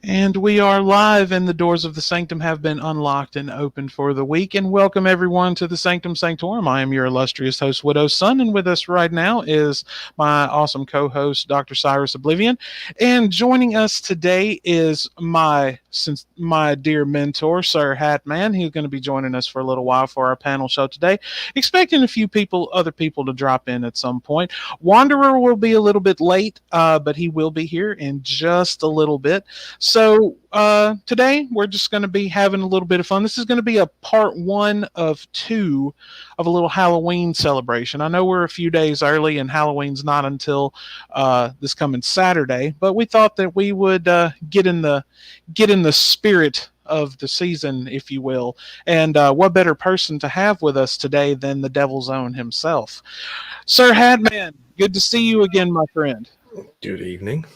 And we are live, and the doors of the Sanctum have been unlocked and opened for the week. And welcome everyone to the Sanctum Sanctorum. I am your illustrious host, Widow's Son, and with us right now is my awesome co-host, Dr. Cyrus Oblivion. And joining us today is my dear mentor, Sir Hatman. He's going to be joining us for a little while for our panel show today. Expecting a few other people to drop in at some point. Wanderer will be a little bit late, but he will be here in just a little bit. So today we're just going to be having a little bit of fun. This is going to be a part 1 of 2 of a little Halloween celebration. I know we're a few days early and Halloween's not until this coming Saturday, but we thought that we would get in the spirit of the season, if you will. And what better person to have with us today than the Devil's Own himself. Sir Hatman, good to see you again, my friend. Good evening.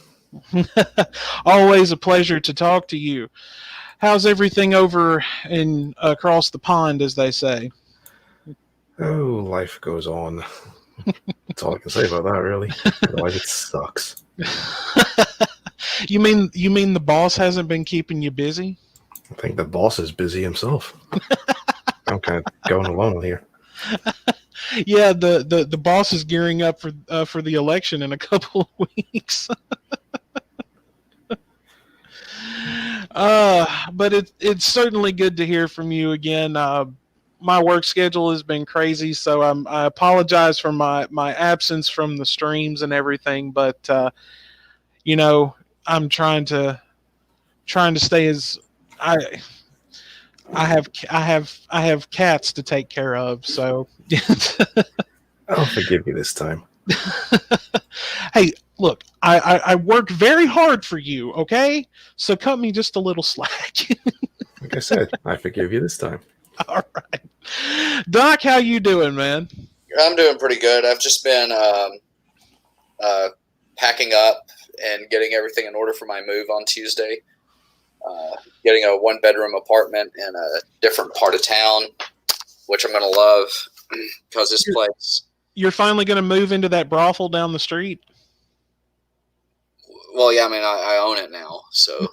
Always a pleasure to talk to you. How's everything over in across the pond, as they say? Oh, life goes on. That's all I can say about that, really. Otherwise, it sucks. You mean the boss hasn't been keeping you busy? I think the boss is busy himself. I'm kind of going alone here. Yeah, the boss is gearing up for the election in a couple of weeks. But it's certainly good to hear from you again. My work schedule has been crazy, so I apologize for my absence from the streams and everything. But I'm trying to stay as I have cats to take care of, so I'll forgive you this time. Hey, look, I worked very hard for you, okay? So cut me just a little slack. Like I said, I forgive you this time. All right. Doc, how you doing, man? I'm doing pretty good. I've just been packing up and getting everything in order for my move on Tuesday. Getting a 1-bedroom apartment in a different part of town, which I'm going to love because this place... You're finally going to move into that brothel down the street? Well, yeah, I mean, I own it now, so.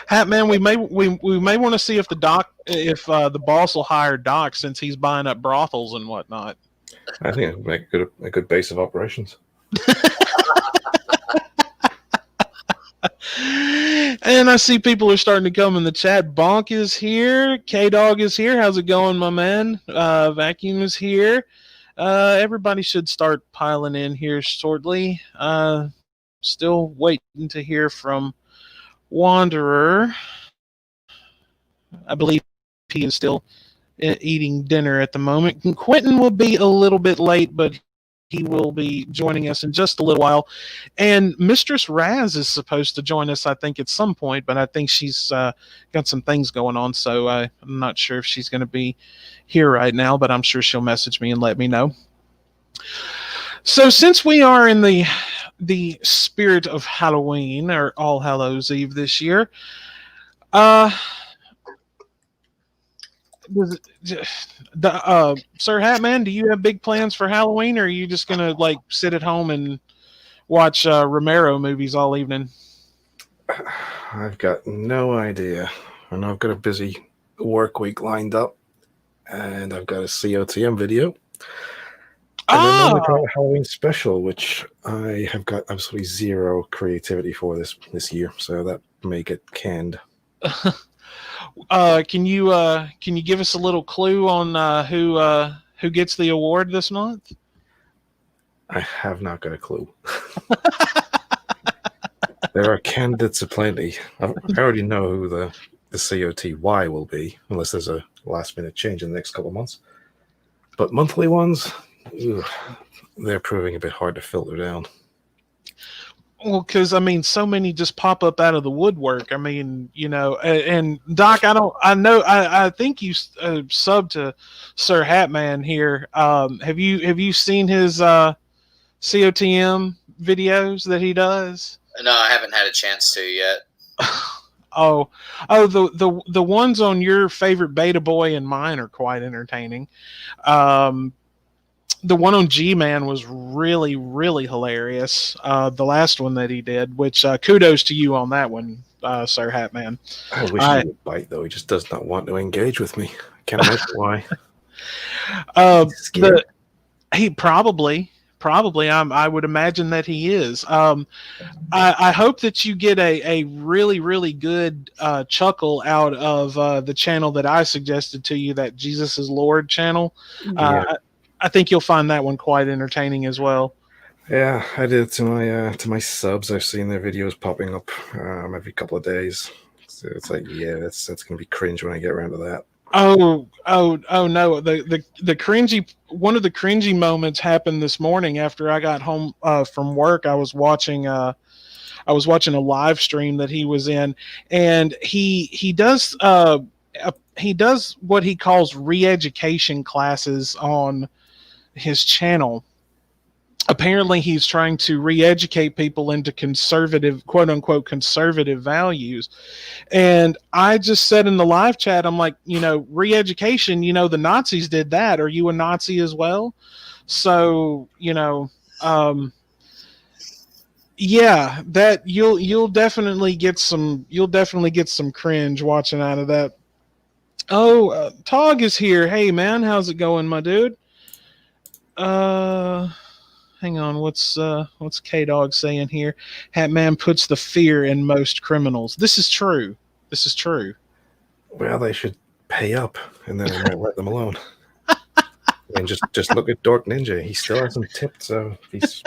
Hatman, we may want to see if the boss will hire Doc since he's buying up brothels and whatnot. I think it would make a good base of operations. And I see people are starting to come in the chat. Bonk is here. K-Dog is here. How's it going, my man? Vacuum is here. Everybody should start piling in here shortly. Still waiting to hear from Wanderer. I believe he is still eating dinner at the moment. And Quentin will be a little bit late, but he will be joining us in just a little while. And Mistress Razz is supposed to join us, I think, at some point, but I think she's got some things going on, so I'm not sure if she's going to be here right now, but I'm sure she'll message me and let me know. So since we are in the spirit of Halloween, or All Hallows Eve this year, Sir Hatman, do you have big plans for Halloween, or are you just gonna sit at home and watch Romero movies all evening? I've got no idea. I know I've got a busy work week lined up, and I've got a COTM video. And then I've got a Halloween special, which I have got absolutely zero creativity for this year, so that may get canned. Can you give us a little clue on who gets the award this month? I have not got a clue. There are candidates aplenty. I already know who the COTY will be, unless there's a last minute change in the next couple of months. But monthly ones, they're proving a bit hard to filter down. Well, because so many just pop up out of the woodwork. And Doc, I think you subbed to Sir Hatman here. Have you seen his COTM videos that he does? No, I haven't had a chance to yet. The ones on your favorite beta boy and mine are quite entertaining. the one on G-Man was really, really hilarious. The last one that he did, which kudos to you on that one, Sir Hatman. I wish he would bite, though. He just does not want to engage with me. I can't imagine why. He's scared. He probably. I would imagine that he is. I hope that you get a really, really good chuckle out of the channel that I suggested to you, that Jesus is Lord channel. I think you'll find that one quite entertaining as well. Yeah, I did to my subs. I've seen their videos popping up every couple of days. So it's like, yeah, that's gonna be cringe when I get around to that. Oh no! The cringy, one of the cringy moments happened this morning after I got home from work. I was watching a live stream that he was in, and he does what he calls re-education classes on his channel. Apparently he's trying to re-educate people into conservative, quote unquote, conservative values. And I just said in the live chat, I'm like, re-education, the Nazis did that. Are you a Nazi as well? So, yeah, that you'll definitely get some cringe watching out of that. Oh, Tog is here. Hey man, how's it going, my dude? Hang on, what's K-Dog saying here? Hatman puts the fear in most criminals. This is true. Well, they should pay up, and then I might let them alone. And just look at Dork Ninja. He still hasn't tipped, so he's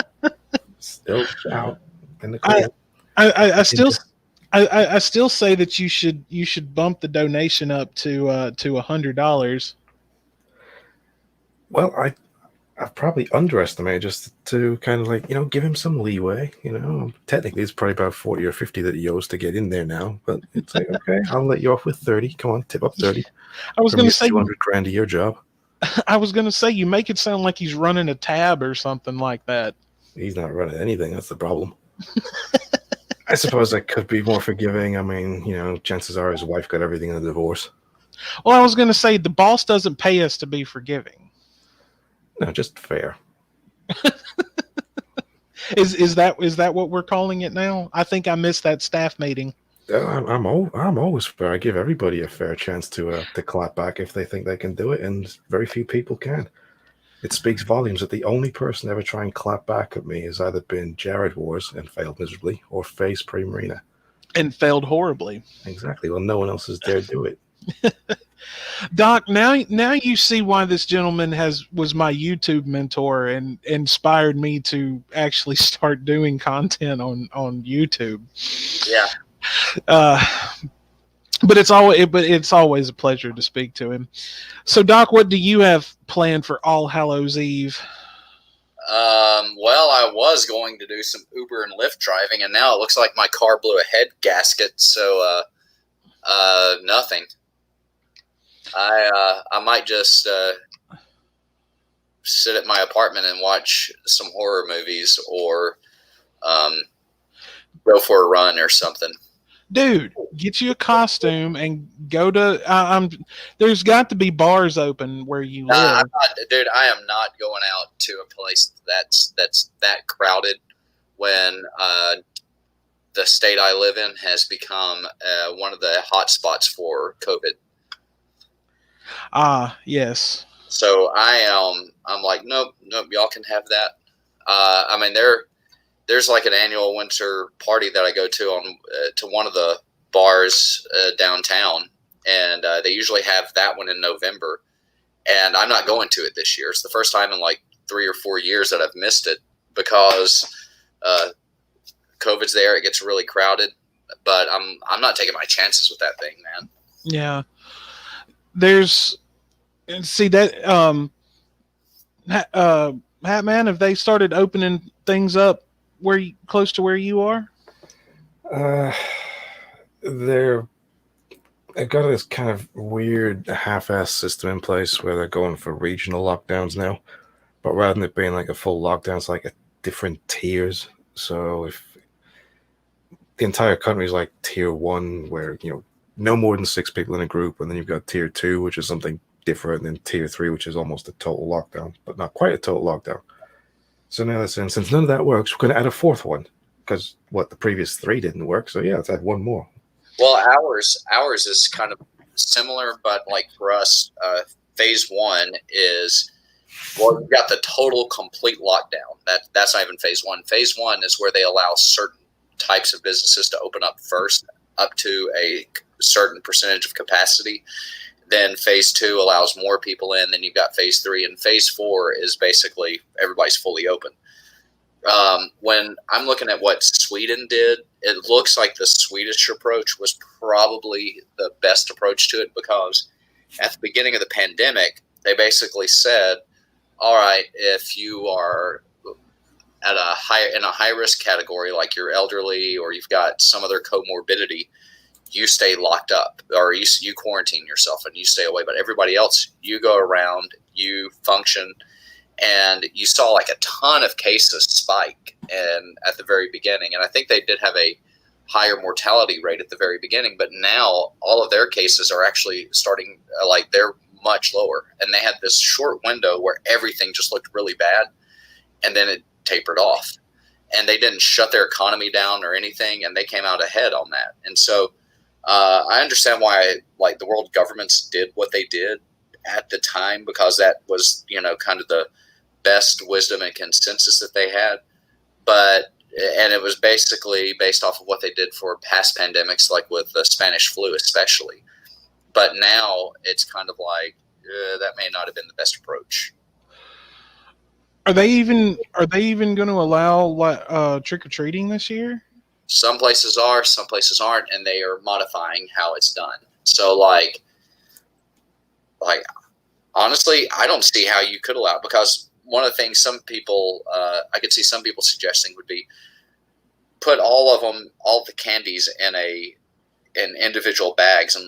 still out in the clear. I still say that you should bump the donation up to $100. Well, I've probably underestimated, just to kind of give him some leeway. Technically it's probably about 40 or 50 that he owes to get in there now, but it's like, okay, I'll let you off with 30. Come on, tip up 30. I was going to say $200,000 a year job. I was going to say, you make it sound like he's running a tab or something like that. He's not running anything. That's the problem. I suppose I could be more forgiving. I mean, chances are his wife got everything in the divorce. Well, I was going to say, the boss doesn't pay us to be forgiving. No, just fair. Is that what we're calling it now? I think I missed that staff meeting. I'm always fair. I give everybody a fair chance to clap back if they think they can do it, and very few people can. It speaks volumes that the only person to ever try and clap back at me has either been Jared Wars and failed miserably, or Face Pre-Marina and failed horribly. Exactly. Well, no one else has dared do it. Doc, now you see why this gentleman was my YouTube mentor and inspired me to actually start doing content on YouTube. Yeah. But it's always a pleasure to speak to him. So, Doc, what do you have planned for All Hallows Eve? Well, I was going to do some Uber and Lyft driving, and now it looks like my car blew a head gasket. So, nothing. I might just sit at my apartment and watch some horror movies, or go for a run or something. Dude, get you a costume and go to. There's got to be bars open where you live. I am not going out to a place that's that crowded when the state I live in has become one of the hot spots for COVID. Yes. So I'm like, nope, y'all can have that. I mean, there's like an annual winter party that I go to to one of the bars downtown, and they usually have that one in November. And I'm not going to it this year. It's the first time in like 3 or 4 years that I've missed it because COVID's there. It gets really crowded, but I'm not taking my chances with that thing, man. Yeah. Hatman, have they started opening things up close to where you are? They've got this kind of weird half-ass system in place where they're going for regional lockdowns now, but rather than it being like a full lockdown, it's like different tiers. So if the entire country is like tier 1, where no more than 6 people in a group, and then you've got tier 2, which is something different than tier 3, which is almost a total lockdown, but not quite a total lockdown. So now they're saying, since none of that works, we're going to add a fourth one, because the previous 3 didn't work. So yeah, let's add one more. Well, ours is kind of similar, but like for us, phase 1 is, well, you've got the total complete lockdown. That's not even phase 1. Phase 1 is where they allow certain types of businesses to open up first, up to a certain percentage of capacity. Then phase 2 allows more people in. Then you've got phase 3, and phase 4 is basically everybody's fully open. When I'm looking at what Sweden did, it looks like the Swedish approach was probably the best approach to it, because at the beginning of the pandemic, they basically said, all right, if you are in a high risk category, like you're elderly or you've got some other comorbidity, you stay locked up, or you quarantine yourself and you stay away. But everybody else, you go around, you function. And you saw like a ton of cases spike at the very beginning. And I think they did have a higher mortality rate at the very beginning, but now all of their cases are actually starting, like they're much lower. And they had this short window where everything just looked really bad, and then it tapered off. And they didn't shut their economy down or anything, and they came out ahead on that. And so I understand why like the world governments did what they did at the time, because that was, kind of the best wisdom and consensus that they had. And it was basically based off of what they did for past pandemics, like with the Spanish flu especially. But now it's kind of like that may not have been the best approach. Are they even going to allow trick or treating this year? Some places are, some places aren't, and they are modifying how it's done. So like honestly, I don't see how you could allow it, because one of the things some people, I could see some people suggesting would be put all the candies in individual bags, and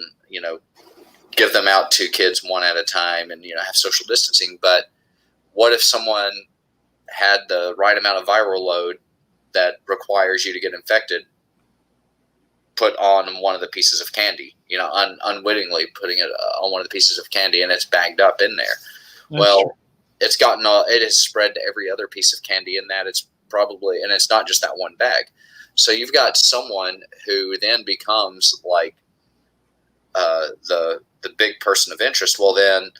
give them out to kids one at a time, and have social distancing. But what if someone had the right amount of viral load that requires you to get infected, put on one of the pieces of candy, unwittingly putting it on one of the pieces of candy, and it's bagged up in there? That's true. It has spread to every other piece of candy in that. It's probably, and it's not just that one bag. So you've got someone who then becomes like the big person of interest. Well, then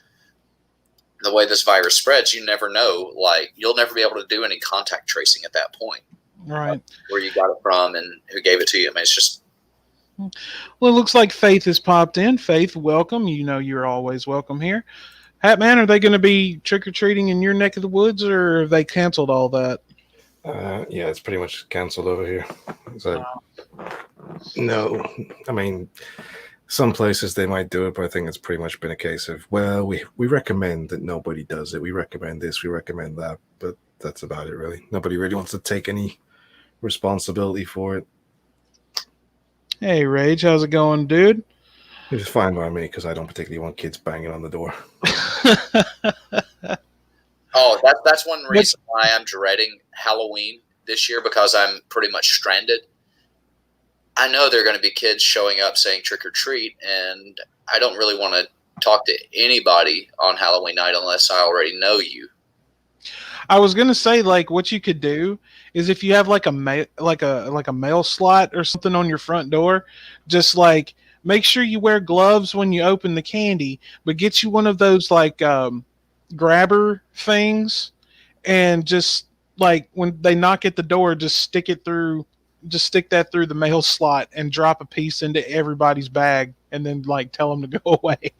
the way this virus spreads, you never know. Like, you'll never be able to do any contact tracing at that point. Right. Where you got it from and who gave it to you. I mean, it's just. Well, it looks like Faith has popped in. Faith, welcome. You're always welcome here. Hatman, are they going to be trick-or-treating in your neck of the woods, or have they canceled all that? Yeah, it's pretty much canceled over here. So, no, I mean, some places they might do it, but I think it's pretty much been a case of, well, we recommend that nobody does it. We recommend this, we recommend that, but that's about it, really. Nobody really wants to take any responsibility for it. Hey, Rage, how's it going, dude? It's fine by me, because I don't particularly want kids banging on the door. Oh, that's one reason why I'm dreading Halloween this year, because I'm pretty much stranded. I know there are going to be kids showing up saying trick or treat, and I don't really want to talk to anybody on Halloween night unless I already know you. I was going to say, like, what you could do is, if you have like a mail slot or something on your front door, just like make sure you wear gloves when you open the candy, but get you one of those like grabber things, and just like when they knock at the door, just stick that through the mail slot and drop a piece into everybody's bag, and then like tell them to go away.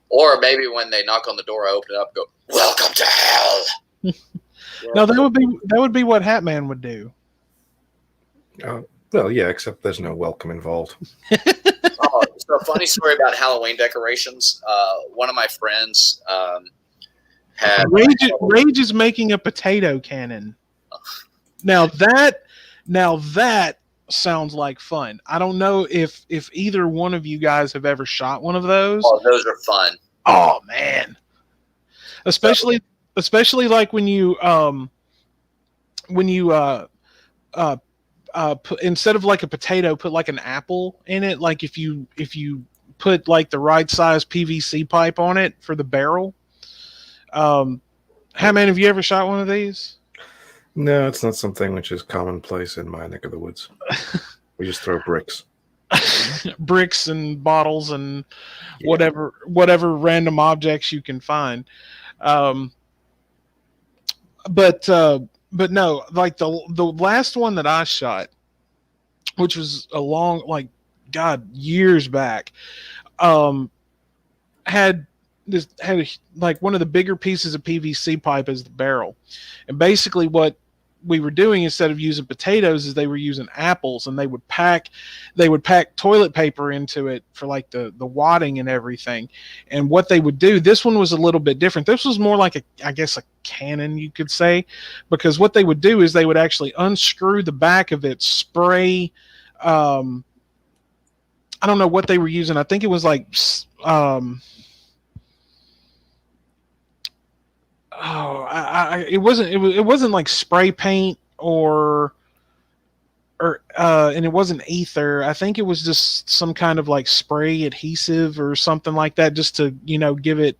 Or maybe when they knock on the door, I open it up and go, "Welcome to hell." No, that would be what Hatman would do. Well, yeah, except there's no welcome involved. Oh, so a funny story about Halloween decorations. One of my friends had Rage is making a potato cannon. Now that sounds like fun. I don't know if either one of you guys have ever shot one of those. Oh, those are fun. Oh man, especially like when you put, instead of like a potato, put like an apple in it. Like if you put like the right size PVC pipe on it for the barrel. Hatman, have you ever shot one of these? No, it's not something which is commonplace in my neck of the woods. We just throw bricks. Bricks and bottles and whatever random objects you can find. But no, like the last one that I shot, which was a long, like, God, years back, had like one of the bigger pieces of PVC pipe as the barrel. And basically what we were doing, instead of using potatoes, is they were using apples, and they would pack toilet paper into it for like the wadding and everything. And what they would do, this one was a little bit different. This was more like I guess a cannon, you could say, because what they would do is they would actually unscrew the back of it, spray, I don't know what they were using. I think it was like it wasn't like spray paint or and it wasn't ether. I think it was just some kind of like spray adhesive or something like that, just to, give it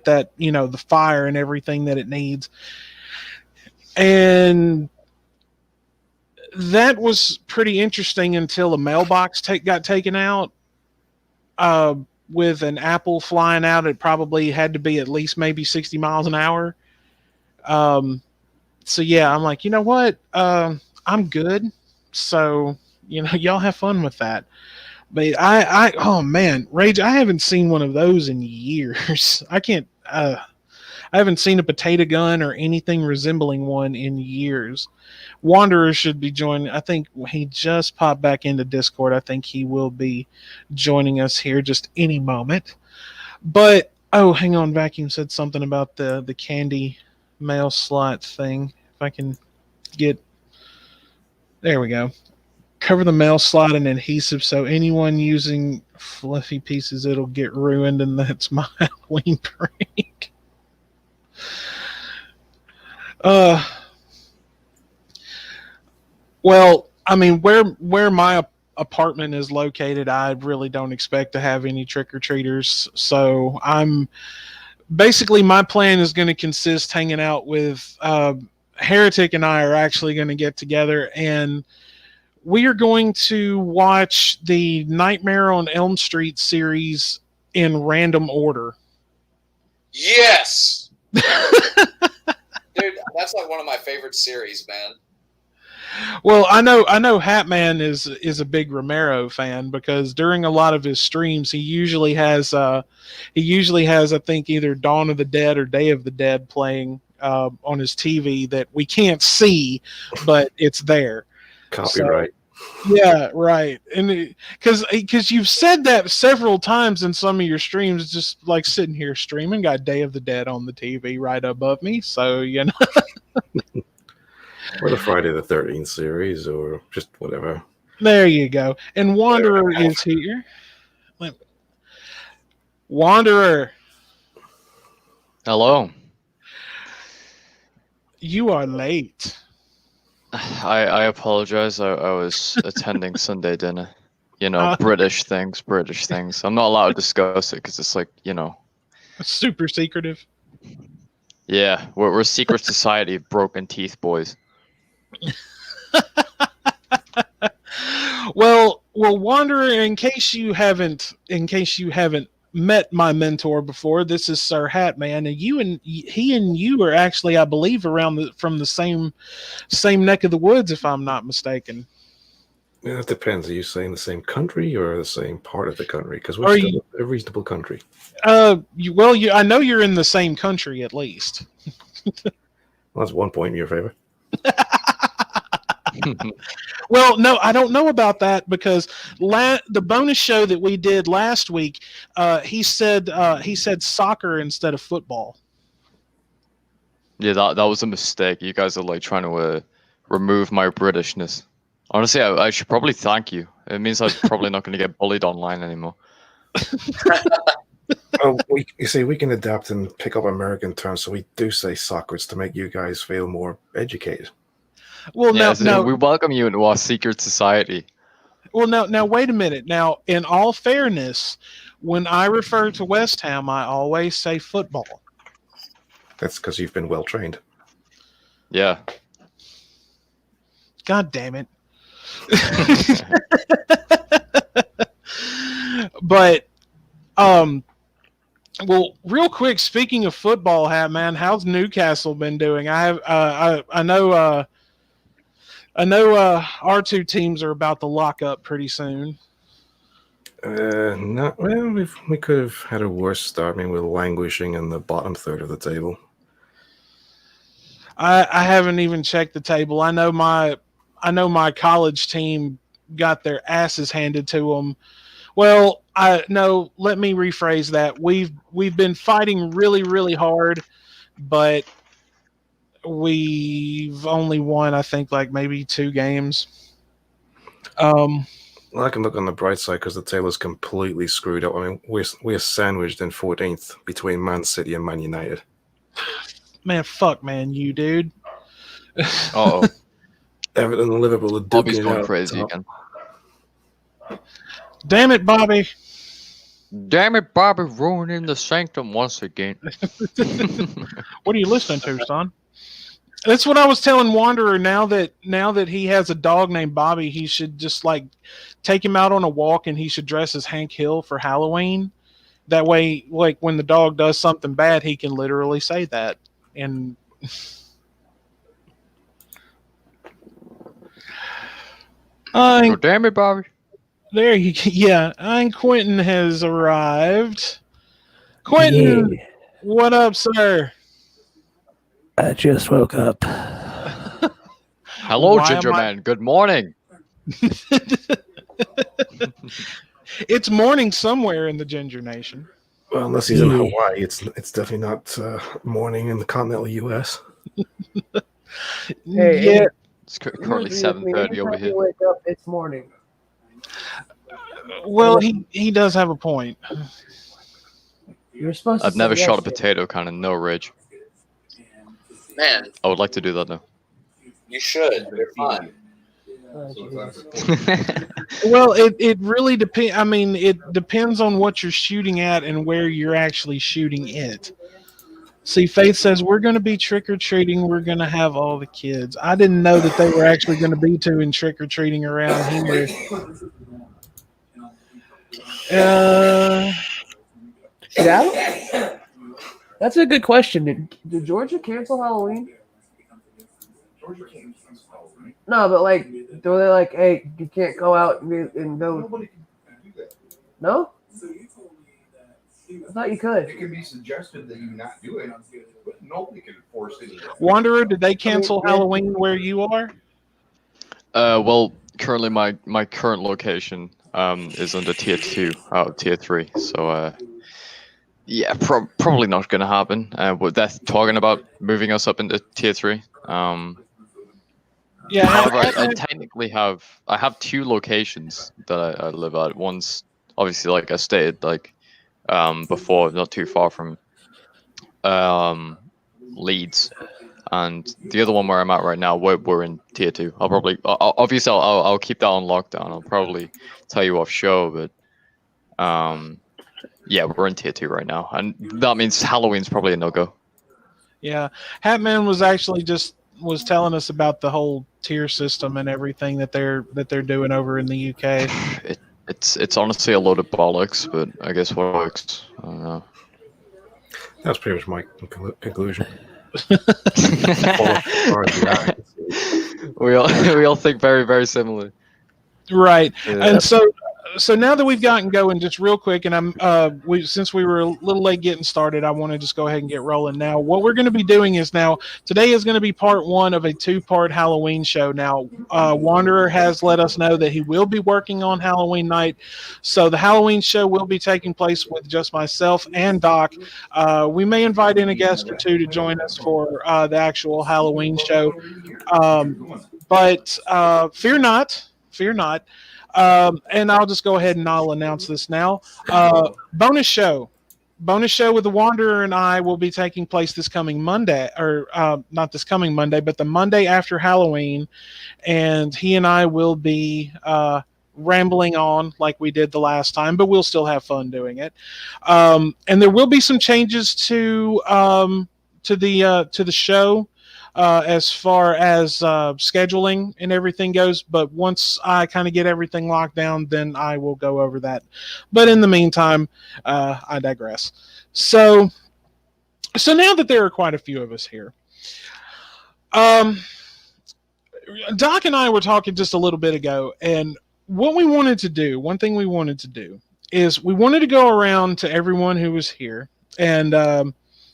that, the fire and everything that it needs. And that was pretty interesting until a mailbox got taken out. With an apple flying out, it probably had to be at least maybe 60 miles an hour. So yeah, I'm like, you know what? I'm good. So, y'all have fun with that. But oh man, Rage, I haven't seen one of those in years. I haven't seen a potato gun or anything resembling one in years. Wanderer should be joining. I think he just popped back into Discord. I think he will be joining us here just any moment. But, oh, hang on. Vacuum said something about the candy mail slot thing. If I can get... There we go. Cover the mail slot in adhesive, so anyone using fluffy pieces, it'll get ruined, and that's my Halloween prank. Well, I mean, where my apartment is located, I really don't expect to have any trick-or-treaters. So basically my plan is going to consist hanging out with Heretic, and I are actually going to get together, and we are going to watch the Nightmare on Elm Street series in random order. Yes! Dude, that's like one of my favorite series, man. Well, I know Hatman is a big Romero fan, because during a lot of his streams he usually has I think either Dawn of the Dead or Day of the Dead playing on his TV that we can't see, but it's there. Copyright. So, yeah, right. And because you've said that several times in some of your streams, just like sitting here streaming, got Day of the Dead on the TV right above me, so Or the Friday the 13th series, or just whatever. There you go. And Wanderer is here. Wanderer. Hello. You are late. I apologize. I was attending Sunday dinner. British things. I'm not allowed to discuss it because it's like, super secretive. Yeah, we're a secret society of broken teeth boys. Well, Wanderer, in case you haven't met my mentor before, this is Sir Hatman, and he and you are actually, I believe, from the same neck of the woods, if I'm not mistaken. Yeah, it depends. Are you saying the same country or the same part of the country? Because we're still a reasonable country. I know you're in the same country at least. Well, that's 1 point in your favor. Well, no, I don't know about that, because the bonus show that we did last week, he said soccer instead of football. Yeah, that was a mistake. You guys are like trying to remove my Britishness. Honestly, I should probably thank you. It means I'm probably not going to get bullied online anymore. You see, we can adapt and pick up American terms, so we do say soccer to make you guys feel more educated. Well, no, we welcome you into our secret society. Well, now wait a minute. Now, in all fairness, when I refer to West Ham, I always say football. That's because you've been well trained. Yeah. God damn it. But well, real quick, speaking of football, Hatman, how's Newcastle been doing? I know our two teams are about to lock up pretty soon. Not well. We could have had a worse start. I mean, we're languishing in the bottom third of the table. I haven't even checked the table. I know my college team got their asses handed to them. Well, let me rephrase that. We've been fighting really, really hard, but we've only won, I think, like maybe 2 games. Well, I can look on the bright side because the table's completely screwed up. I mean, we're sandwiched in 14th between Man City and Man United. Man, fuck, man, you dude. Oh, Everton and Liverpool are Bobby's duking it going out crazy top. again. Damn it, Bobby. Damn it, Bobby, ruining the Sanctum once again. What are you listening to, son? That's what I was telling Wanderer. Now that he has a dog named Bobby, he should just like take him out on a walk, and he should dress as Hank Hill for Halloween. That way, like when the dog does something bad, he can literally say that. And Oh, damn it, Bobby. there you yeah, and Quentin has arrived. Quentin, Yeah, what up, sir? I just woke up. Hello, Why Ginger am I- Man. Good morning. It's morning somewhere in the Ginger Nation. Well, unless he's in Yeah. Hawaii, it's definitely not morning in the continental U.S. Yeah, It's currently 7:30 over here. Wake up, it's morning. well, he does have a point. You're supposed to. I've never say shot a yes, potato can in no rage. Man, I would like to do that now. you should. They're fun. Oh, Jesus. Well, it really depends. I mean, it depends on what you're shooting at and where you're actually shooting it. See, Faith says we're going to be trick or treating. We're going to have all the kids. I didn't know that they were actually going to be doing trick or treating around here. Yeah? That's a good question. Did Georgia cancel Halloween? No, but like, do they like, hey, you can't go out and go? No? I thought you could. It can be suggested that you not do it, but nobody can force it. Wanderer, did they cancel Halloween where you are? Well, currently my current location is under tier 2 out of tier 3. So yeah, probably not going to happen. But they're talking about moving us up into tier 3. Yeah. However, I technically have 2 locations that I live at. One's obviously, like I stated, like before, not too far from Leeds, and the other one where I'm at right now, we're in tier 2. I'll keep that on lockdown. I'll probably tell you off show, but yeah, we're in tier 2 right now, and that means Halloween's probably a no-go. Yeah, Hatman was actually was telling us about the whole tier system and everything that they're doing over in the UK. It's honestly a load of bollocks, but I guess what works. I don't know. That's pretty much my conclusion. we all think very, very similarly. Right. Yeah. And so now that we've gotten going, just real quick, and since we were a little late getting started, I want to just go ahead and get rolling now. What we're going to be doing is today is going to be part 1 of a 2-part Halloween show. Now, Wanderer has let us know that he will be working on Halloween night, so the Halloween show will be taking place with just myself and Doc. We may invite in a guest or 2 to join us for the actual Halloween show, but fear not. And I'll just go ahead and I'll announce this now. Bonus show with the Wanderer and I will be taking place this coming Monday, or not this coming Monday, but the Monday after Halloween. And he and I will be rambling on like we did the last time, but we'll still have fun doing it. And there will be some changes to the show as far as scheduling and everything goes. But once I kind of get everything locked down, then I will go over that. But in the meantime, I digress. So now that there are quite a few of us here, Doc and I were talking just a little bit ago, and what we wanted to do, one thing we wanted to do, is we wanted to go around to everyone who was here. And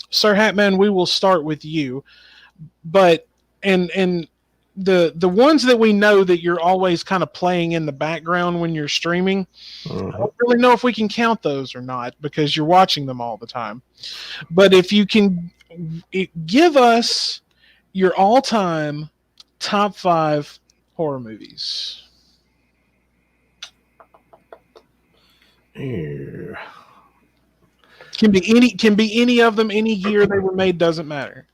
Sir Hatman, we will start with you. But and the ones that we know that you're always kind of playing in the background when you're streaming, I don't really know if we can count those or not because you're watching them all the time. But if you can give us your all-time top 5 horror movies. Yeah. Can be any of them, any year they were made, doesn't matter.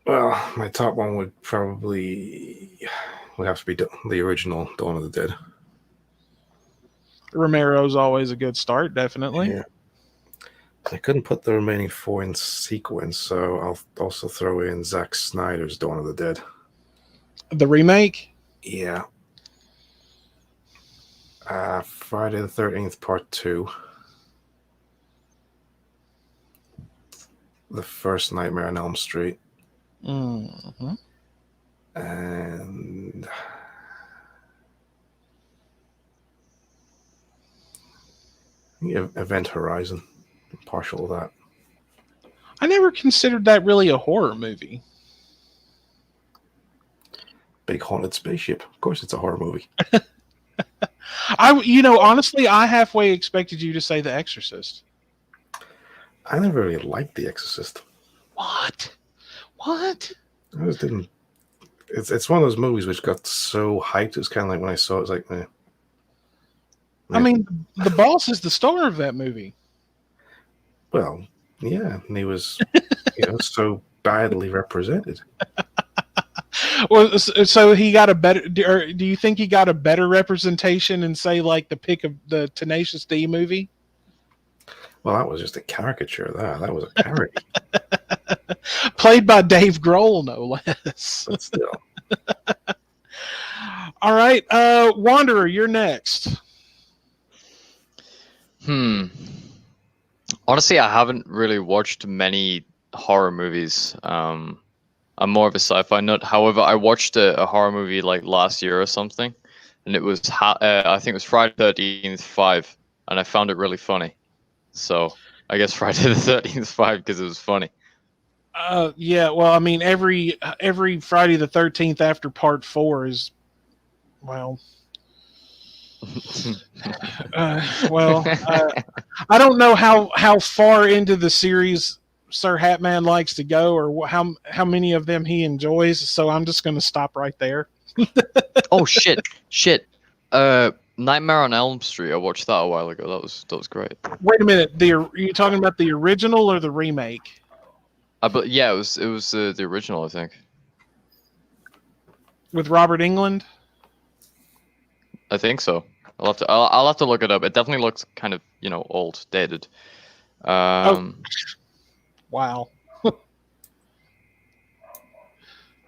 Well, my top one would have to be the original Dawn of the Dead. Romero's always a good start, definitely. Yeah. I couldn't put the remaining 4 in sequence, so I'll also throw in Zack Snyder's Dawn of the Dead. The remake? Yeah. Friday the 13th, Part 2. The first Nightmare on Elm Street. Mm-hmm. And Event Horizon. I'm partial to that. I never considered that really a horror movie. Big haunted spaceship. Of course it's a horror movie. Honestly, I halfway expected you to say The Exorcist. I never really liked The Exorcist. What? I just didn't. It's one of those movies which got so hyped. It's kind of like when I saw it, it's like, meh. I mean, the boss is the star of that movie. Well, yeah, and he was, so badly represented. Well, so he got a better. Do you think he got a better representation in, say, like the pick of the Tenacious D movie? Well, that was just a caricature of that. That was a parody. Played by Dave Grohl, no less. But still. All right. Wanderer, you're next. Honestly, I haven't really watched many horror movies. I'm more of a sci-fi nut. However, I watched a horror movie like last year or something, and it was I think it was Friday the 13th 5, and I found it really funny. So I guess Friday the 13th 5 because it was funny. Yeah. Well, I mean, every Friday the 13th after Part 4 is, well. I don't know how far into the series Sir Hatman likes to go, or how many of them he enjoys. So I'm just going to stop right there. Oh shit! Nightmare on Elm Street. I watched that a while ago. That was great. Wait a minute. Are you talking about the original or the remake? But yeah, it was the original, I think. With Robert Englund? I think so. I'll have to look it up. It definitely looks kind of old, dated. Wow.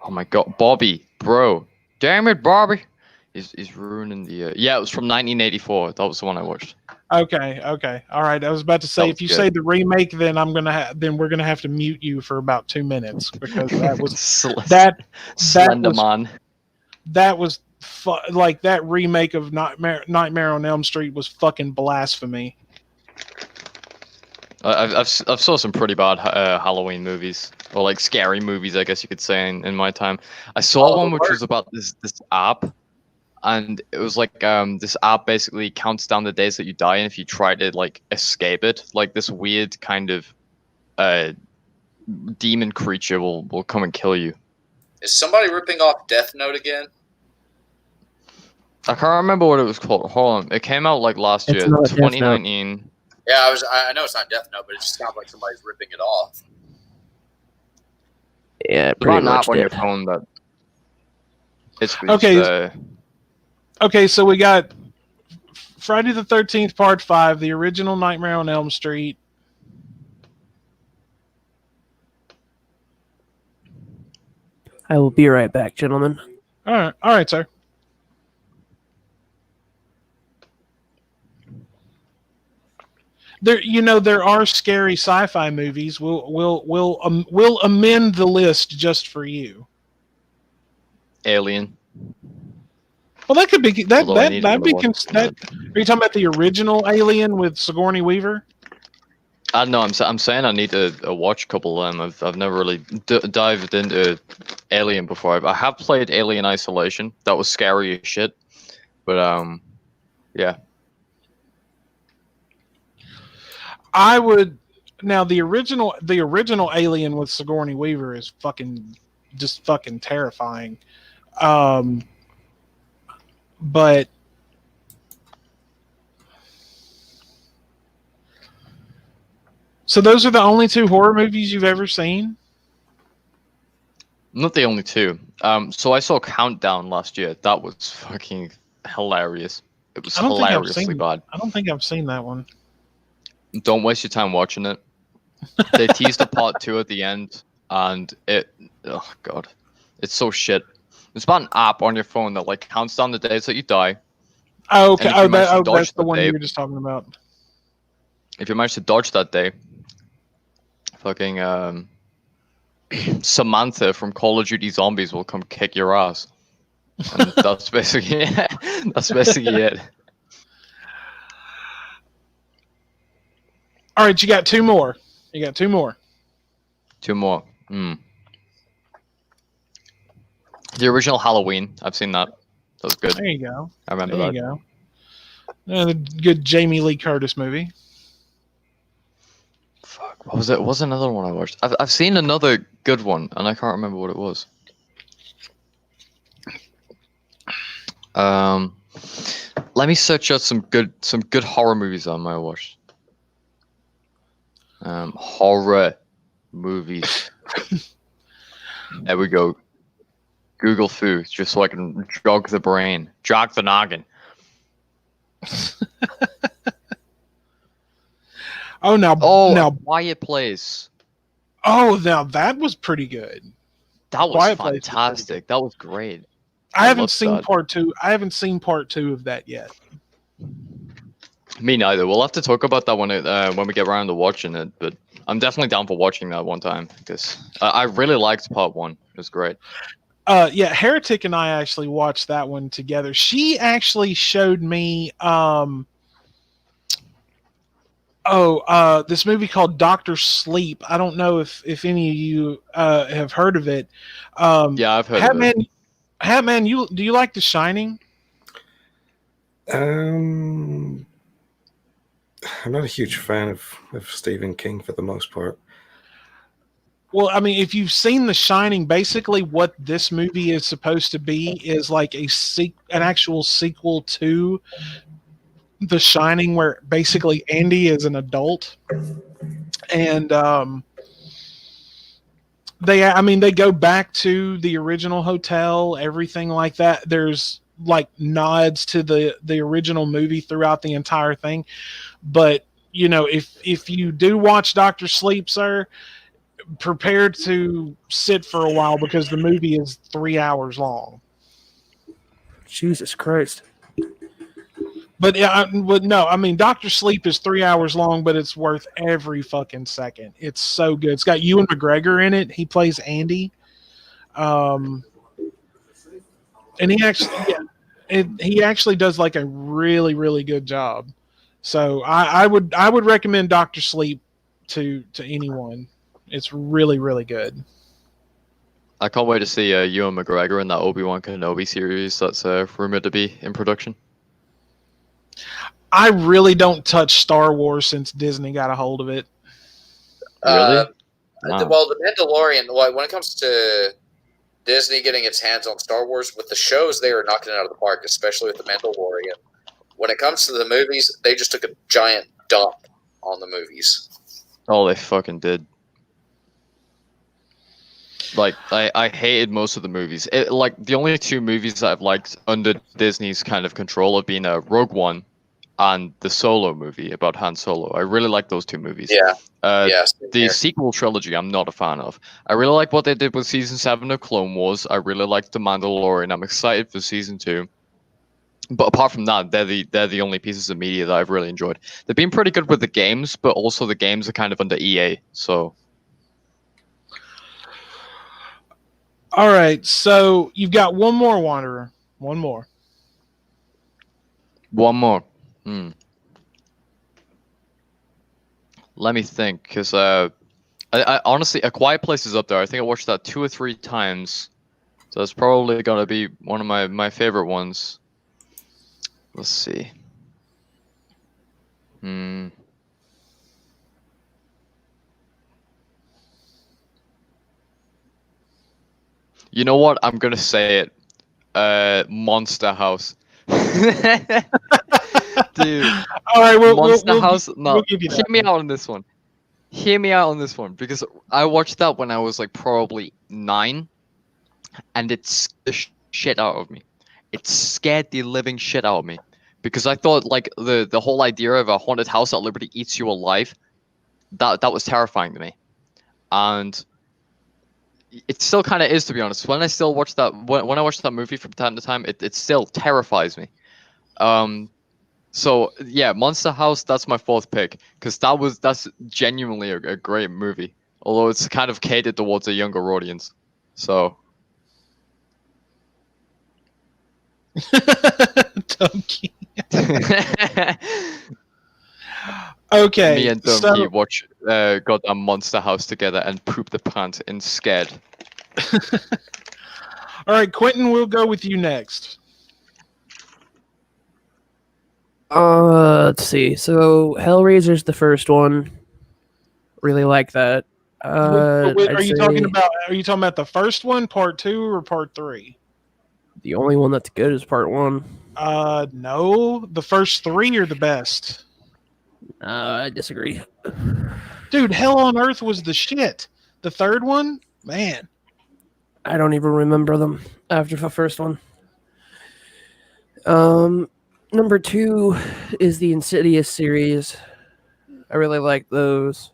Oh my god, Bobby, bro, damn it, Bobby, he's ruining the. Yeah, it was from 1984. That was the one I watched. Okay, all right. I was about to say, if you say the remake, then then we're gonna have to mute you for about 2 minutes because that was Slenderman. That was like that remake of Nightmare on Elm Street was fucking blasphemy. I've saw some pretty bad Halloween movies, or like scary movies, I guess you could say. In my time, I saw one which was about this app, and it was like this app basically counts down the days that you die, and if you try to like escape it, like this weird kind of demon creature will come and kill you. Is somebody ripping off Death Note again? I can't remember what it was called. Hold on, it came out like last year, 2019. Yeah, I know it's not Death Note, but it just sounds like somebody's ripping it off. Yeah, There's pretty not an much app on your did. phone that. It's Okay. Okay, so we got Friday the 13th, Part 5, the original Nightmare on Elm Street. I will be right back, gentlemen. All right, sir. There are scary sci-fi movies. We'll amend the list just for you. Alien. Well, that could be that Although I that need that'd to be watch that. Are you talking about the original Alien with Sigourney Weaver? I don't know. I'm saying I need to watch a couple of them. I've never really dived into Alien before. I have played Alien Isolation. That was scary as shit. But yeah. I would. Now the original Alien with Sigourney Weaver is just fucking terrifying. But so those are the only two horror movies you've ever seen? Not the only two. So I saw Countdown last year. That was fucking hilarious. It was hilariously bad. I don't think I've seen that one. Don't waste your time watching it. They teased a part 2 at the end, and oh god, it's so shit. It's about an app on your phone that like counts down the days that you die. Oh, okay. That's the one you were just talking about. If you manage to dodge that day, fucking Samantha from Call of Duty Zombies will come kick your ass. And that's basically it. All right, you got two more. Two more. The original Halloween. I've seen that. That was good. There you go. I remember that. There you go. The good Jamie Lee Curtis movie. Fuck, what was it? What was another one I watched? I've seen another good one, and I can't remember what it was. Let me search out some good horror movies I might watch. Horror movies. There we go. Google Foo, just so I can jog the brain, jog the noggin. Now Quiet Place. Oh, now that was pretty good. That was fantastic. That was great. I haven't seen part 2. I haven't seen part 2 of that yet. Me neither. We'll have to talk about that when we get around to watching it. But I'm definitely down for watching that one time because I really liked part 1. It was great. Yeah, Heretic and I actually watched that one together. She actually showed me this movie called Dr. Sleep. I don't know if any of you have heard of it. Yeah, I've heard of it. Hatman, do you like The Shining? I'm not a huge fan of Stephen King for the most part. Well, I mean, if you've seen The Shining, basically what this movie is supposed to be is like an actual sequel to The Shining, where basically Andy is an adult, and they go back to the original hotel, everything like that. There's like nods to the original movie throughout the entire thing, but if you do watch Dr. Sleep, sir, prepare to sit for a while because the movie is 3 hours long. Jesus Christ. But no, I mean, Dr. Sleep is 3 hours long, but it's worth every fucking second. It's so good. It's got Ewan McGregor in it. He plays Andy. And he actually does like a really, really good job. So I would recommend Dr. Sleep to anyone. It's really, really good. I can't wait to see Ewan McGregor in that Obi-Wan Kenobi series that's rumored to be in production. I really don't touch Star Wars since Disney got a hold of it. Really? Wow. Well, The Mandalorian, when it comes to Disney getting its hands on Star Wars, with the shows, they are knocking it out of the park, especially with The Mandalorian. When it comes to the movies, they just took a giant dump on the movies. Oh, they fucking did. Like I hated most of the movies. Like the only two movies that I've liked under Disney's kind of control have been Rogue One and the Solo movie about Han Solo. I really like those two movies. Yeah. The same here. sequel trilogy, I'm not a fan of. I really like what they did with season 7 of Clone Wars. I really liked The Mandalorian. I'm excited for season 2. But apart from that, they're the only pieces of media that I've really enjoyed. They've been pretty good with the games, but also the games are kind of under EA. So All right, so you've got one more Wanderer. One more. one more. Let me think, because I honestly, A Quiet Place is up there. I think I watched that 2 or 3 times, so it's probably gonna be one of my favorite ones. Let's see. You know what? I'm gonna say it. Monster House. Dude. All right, Monster House. No, we'll give you hear that. me out on this one. Hear me out on this one, because I watched that when I was like probably 9, and it scared the shit out of me. It scared the living shit out of me, because I thought like the whole idea of a haunted house that literally eats you alive, that was terrifying to me, and it still kind of is, to be honest. When I still watch that, when I watch that movie from time to time, it still terrifies me. So yeah, Monster House, that's my 4th pick, because that's genuinely a great movie, although it's kind of catered towards a younger audience. So Donkey. Okay. me and Donkey watch goddamn Monster House together and poop the pants and scared. All right, Quentin, we'll go with you next. Let's see. So Hellraiser's the first one. Really like that. Are I'd you say talking about the first one, part 2, or part 3? the only one that's good is part 1. No, the first 3 are the best. I disagree. Dude, Hell on Earth was the shit. The third one, man. I don't even remember them after the first one. Number 2 is the Insidious series. I really like those.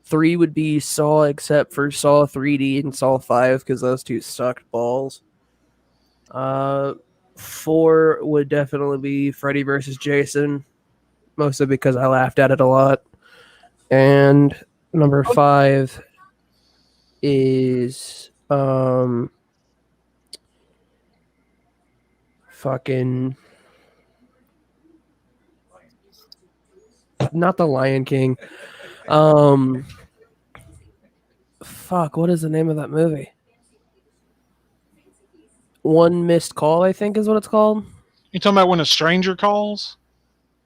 3 would be Saw, except for Saw 3D and Saw 5, because those two sucked balls. 4 would definitely be Freddy vs. Jason, mostly because I laughed at it a lot. And number 5 is fucking not the Lion King. Fuck, what is the name of that movie? One Missed Call, I think is what it's called. You talking about When a Stranger Calls?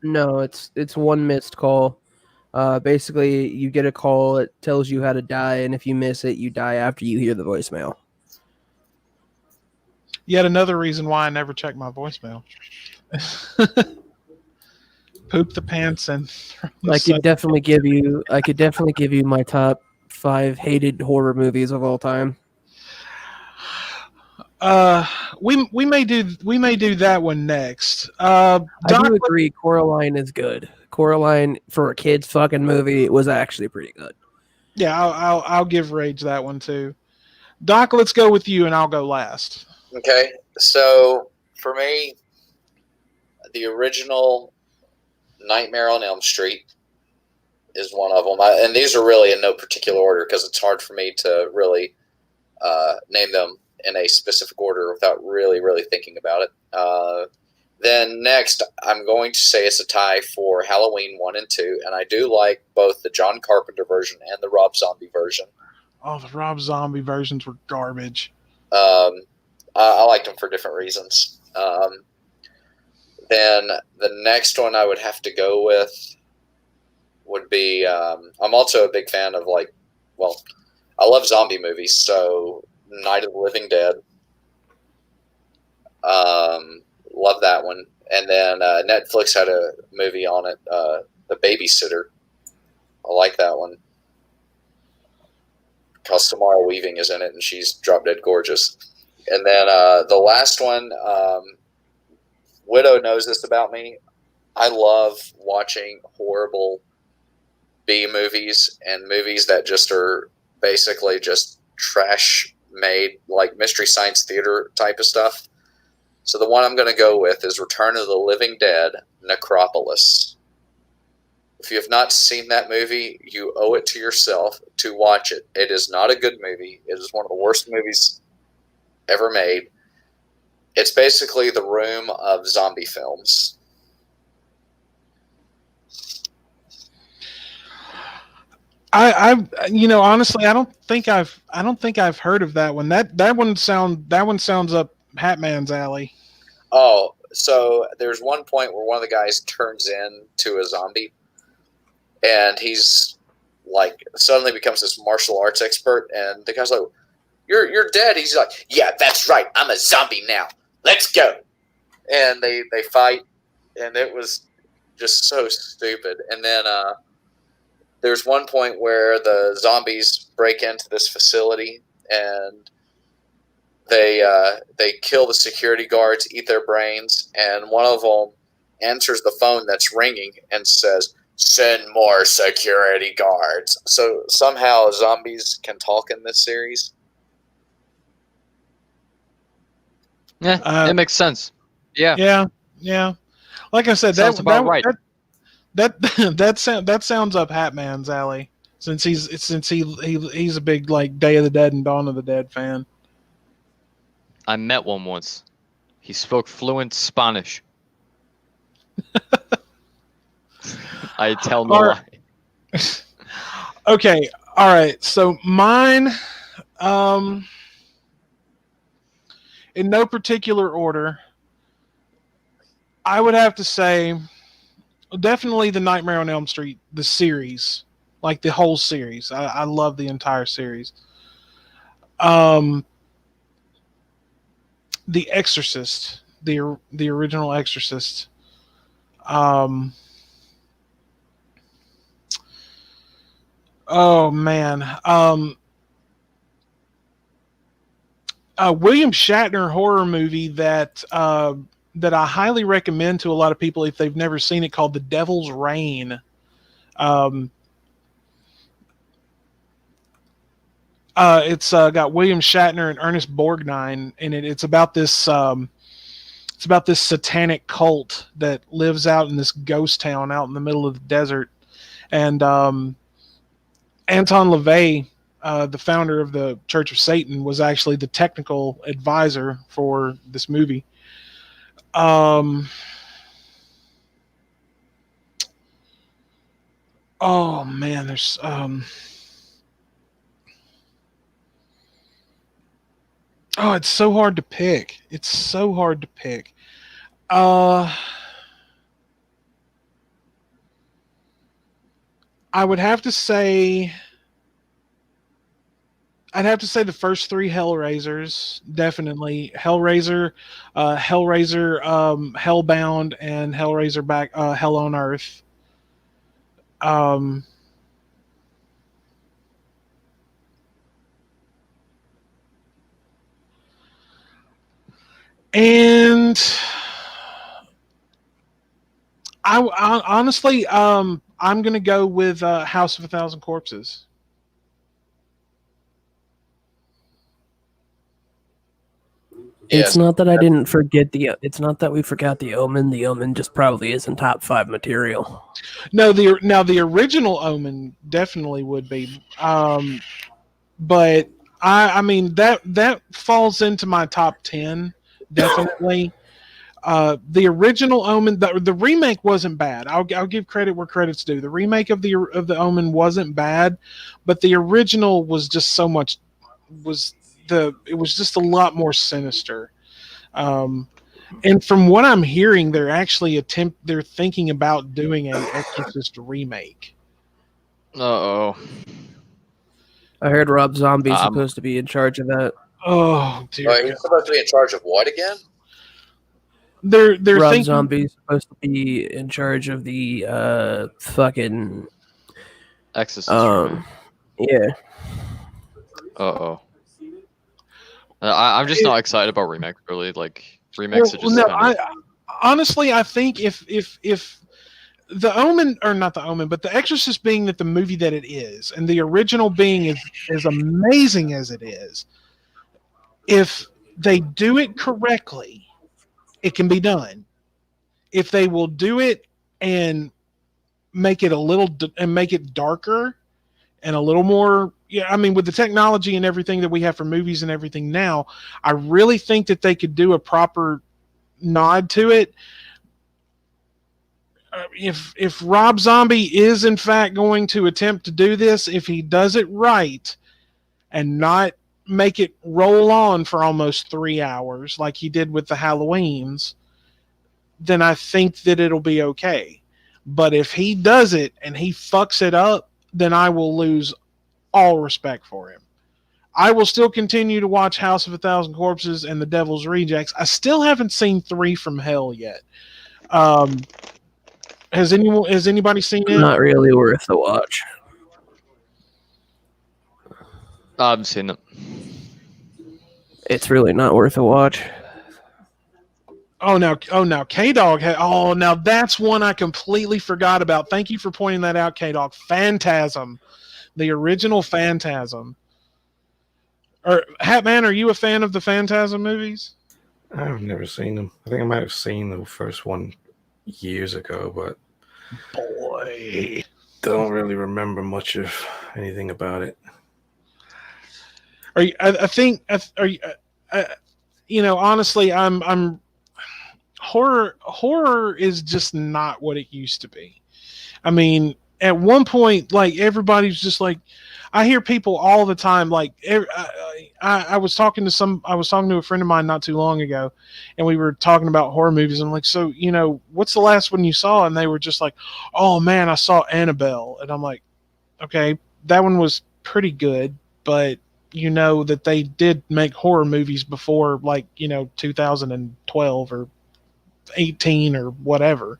No, it's One Missed Call. Basically, you get a call, it tells you how to die, and if you miss it, you die after you hear the voicemail. Yet another reason why I never check my voicemail. Poop the pants and I could definitely give you my top 5 hated horror movies of all time. We may do that one next. I do agree Coraline is good. Coraline, for a kid's fucking movie, was actually pretty good. Yeah, I'll give Rage that one too. Doc, let's go with you, and I'll go last. Okay, so for me, the original Nightmare on Elm Street is one of them. And these are really in no particular order, because it's hard for me to really name them in a specific order without really, really thinking about it. Then next, I'm going to say it's a tie for Halloween 1 and 2, and I do like both the John Carpenter version and the Rob Zombie version. Oh, the Rob Zombie versions were garbage. I liked them for different reasons. Then the next one I would have to go with would be, I'm also a big fan of I love zombie movies, so Night of the Living Dead. Love that one. And then Netflix had a movie on it, The Babysitter. I like that one. because Samara Weaving is in it, and she's drop dead gorgeous. And then the last one, Widow knows this about me. I love watching horrible B movies and movies that just are basically just trash made, like Mystery Science Theater type of stuff. So the one I'm going to go with is Return of the Living Dead, Necropolis. If you have not seen that movie, you owe it to yourself to watch it. It is not a good movie. It is one of the worst movies ever made. It's basically The Room of zombie films. Honestly, I don't think I've heard of that one. That one sounds up Hatman's alley. Oh, so there's one point where one of the guys turns into a zombie, and he's like suddenly becomes this martial arts expert, and the guy's like, "You're dead." He's like, "Yeah, that's right. I'm a zombie now. Let's go." And they fight, and it was just so stupid. And then there's one point where the zombies break into this facility, and they kill the security guards, eat their brains, and one of them answers the phone that's ringing and says, "Send more security guards." So somehow zombies can talk in this series. Yeah, it makes sense. Yeah. Yeah. Like I said, Sounds about right. That sounds up Hatman's alley, since he's a big like Day of the Dead and Dawn of the Dead fan. I met one once. He spoke fluent Spanish. I tell no lie. Okay, all right. So mine, in no particular order, I would have to say definitely the Nightmare on Elm Street, the series, like the whole series. I love the entire series. The Exorcist, the original Exorcist. Oh man. William Shatner horror movie that that I highly recommend to a lot of people if they've never seen it, called The Devil's Reign. It's got William Shatner and Ernest Borgnine in it. It's about this satanic cult that lives out in this ghost town out in the middle of the desert. And Anton LaVey, the founder of the Church of Satan, was actually the technical advisor for this movie. Oh man, there's it's so hard to pick. It's so hard to pick. I would have to say the first three Hellraisers, definitely. Hellraiser, Hellbound, and Hellraiser back Hell on Earth. And I honestly, I'm gonna go with House of a Thousand Corpses. It's not that I didn't forget it's not that we forgot the Omen. The Omen just probably isn't top 5 material. No, the original Omen definitely would be. But I mean that falls into my top 10 definitely. The original Omen, the remake wasn't bad. I'll give credit where credit's due. The remake of the Omen wasn't bad, but the original was just so much it was just a lot more sinister. And from what I'm hearing, they're thinking about doing an Exorcist remake. Uh-oh. I heard Rob Zombie's supposed to be in charge of that. Oh dear. He's supposed to be in charge of what again? They're Rob thinking Zombie's supposed to be in charge of the fucking Exorcist. yeah. Uh-oh. I'm just not excited about remakes, really. Like, remakes are just kind of... Honestly, I think if the Omen, or not the Omen, but the Exorcist being that the movie that it is, and the original being as amazing as it is, if they do it correctly, it can be done. If they will do it and make it make it darker and a little more, yeah, I mean, with the technology and everything that we have for movies and everything now, I really think that they could do a proper nod to it. If Rob Zombie is in fact going to attempt to do this, if he does it right and not make it roll on for almost 3 hours like he did with the Halloweens, then I think that it'll be okay. But if he does it and he fucks it up, then I will lose all respect for him. I will still continue to watch House of a Thousand Corpses and The Devil's Rejects. I still haven't seen 3 from Hell yet. Has anybody seen it? Not really worth the watch. I haven't seen it. It's really not worth a watch. Now K-Dog now that's one I completely forgot about. Thank you for pointing that out, K-Dog. Phantasm. The original Phantasm. Or Hatman, are you a fan of the Phantasm movies? I've never seen them. I think I might have seen the first one years ago, but boy, don't really remember much of anything about it. Honestly, I'm horror is just not what it used to be. I mean, at one point, like, everybody's just like, I hear people all the time, like, I was talking to a friend of mine not too long ago, and we were talking about horror movies. I'm like, so, what's the last one you saw? And they were just like, oh man, I saw Annabelle. And I'm like, okay, that one was pretty good, but that they did make horror movies before, like, 2012 or 18 or whatever.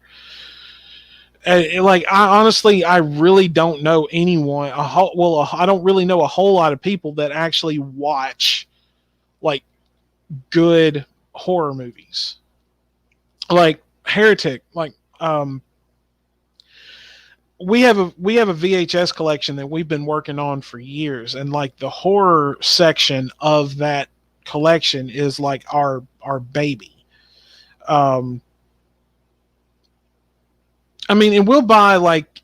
I really don't know anyone. I don't really know a whole lot of people that actually watch, like, good horror movies, like Heretic. Like, we have a VHS collection that we've been working on for years, and like the horror section of that collection is like our baby. I mean, and we'll buy like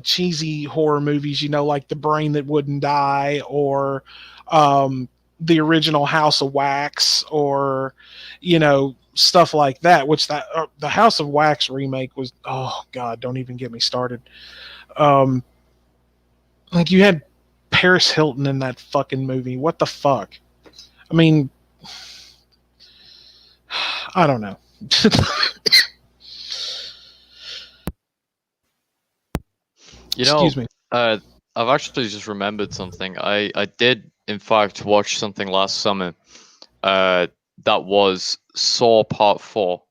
cheesy horror movies, like The Brain That Wouldn't Die, or the original House of Wax, or stuff like that. Which the House of Wax remake was, oh god, don't even get me started. Like, you had Paris Hilton in that fucking movie. What the fuck? I mean, I don't know. Excuse me. I've actually just remembered something. I did, in fact, watch something last summer that was Saw Part 4.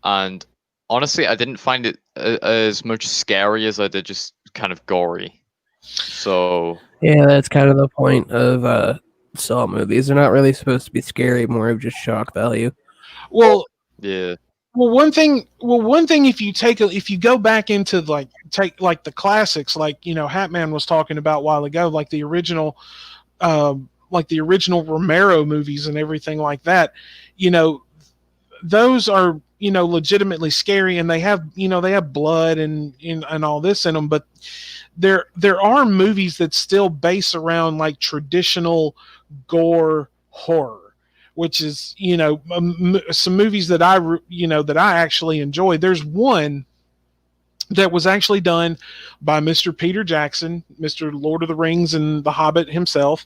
And honestly, I didn't find it as much scary as I did just kind of gory. So... yeah, that's kind of the point of Saw movies. They're not really supposed to be scary, more of just shock value. Well, yeah. Well, one thing, if you go back into take the classics, like, Hatman was talking about a while ago, like the original Romero movies and everything like that, those are, legitimately scary, and they have blood and all this in them, but there are movies that still base around like traditional gore horror, which is, some movies that I actually enjoy. There's one that was actually done by Mr. Peter Jackson, Mr. Lord of the Rings and The Hobbit himself,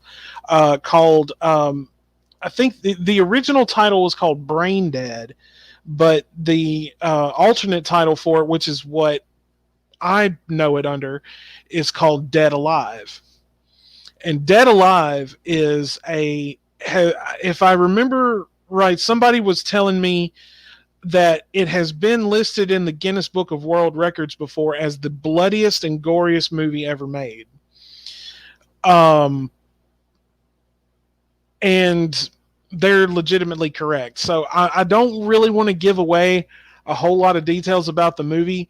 called, I think the original title was called Brain Dead, but the alternate title for it, which is what I know it under, is called Dead Alive. And Dead Alive is if I remember right, somebody was telling me that it has been listed in the Guinness Book of World Records before as the bloodiest and goriest movie ever made. and they're legitimately correct. So I don't really want to give away a whole lot of details about the movie.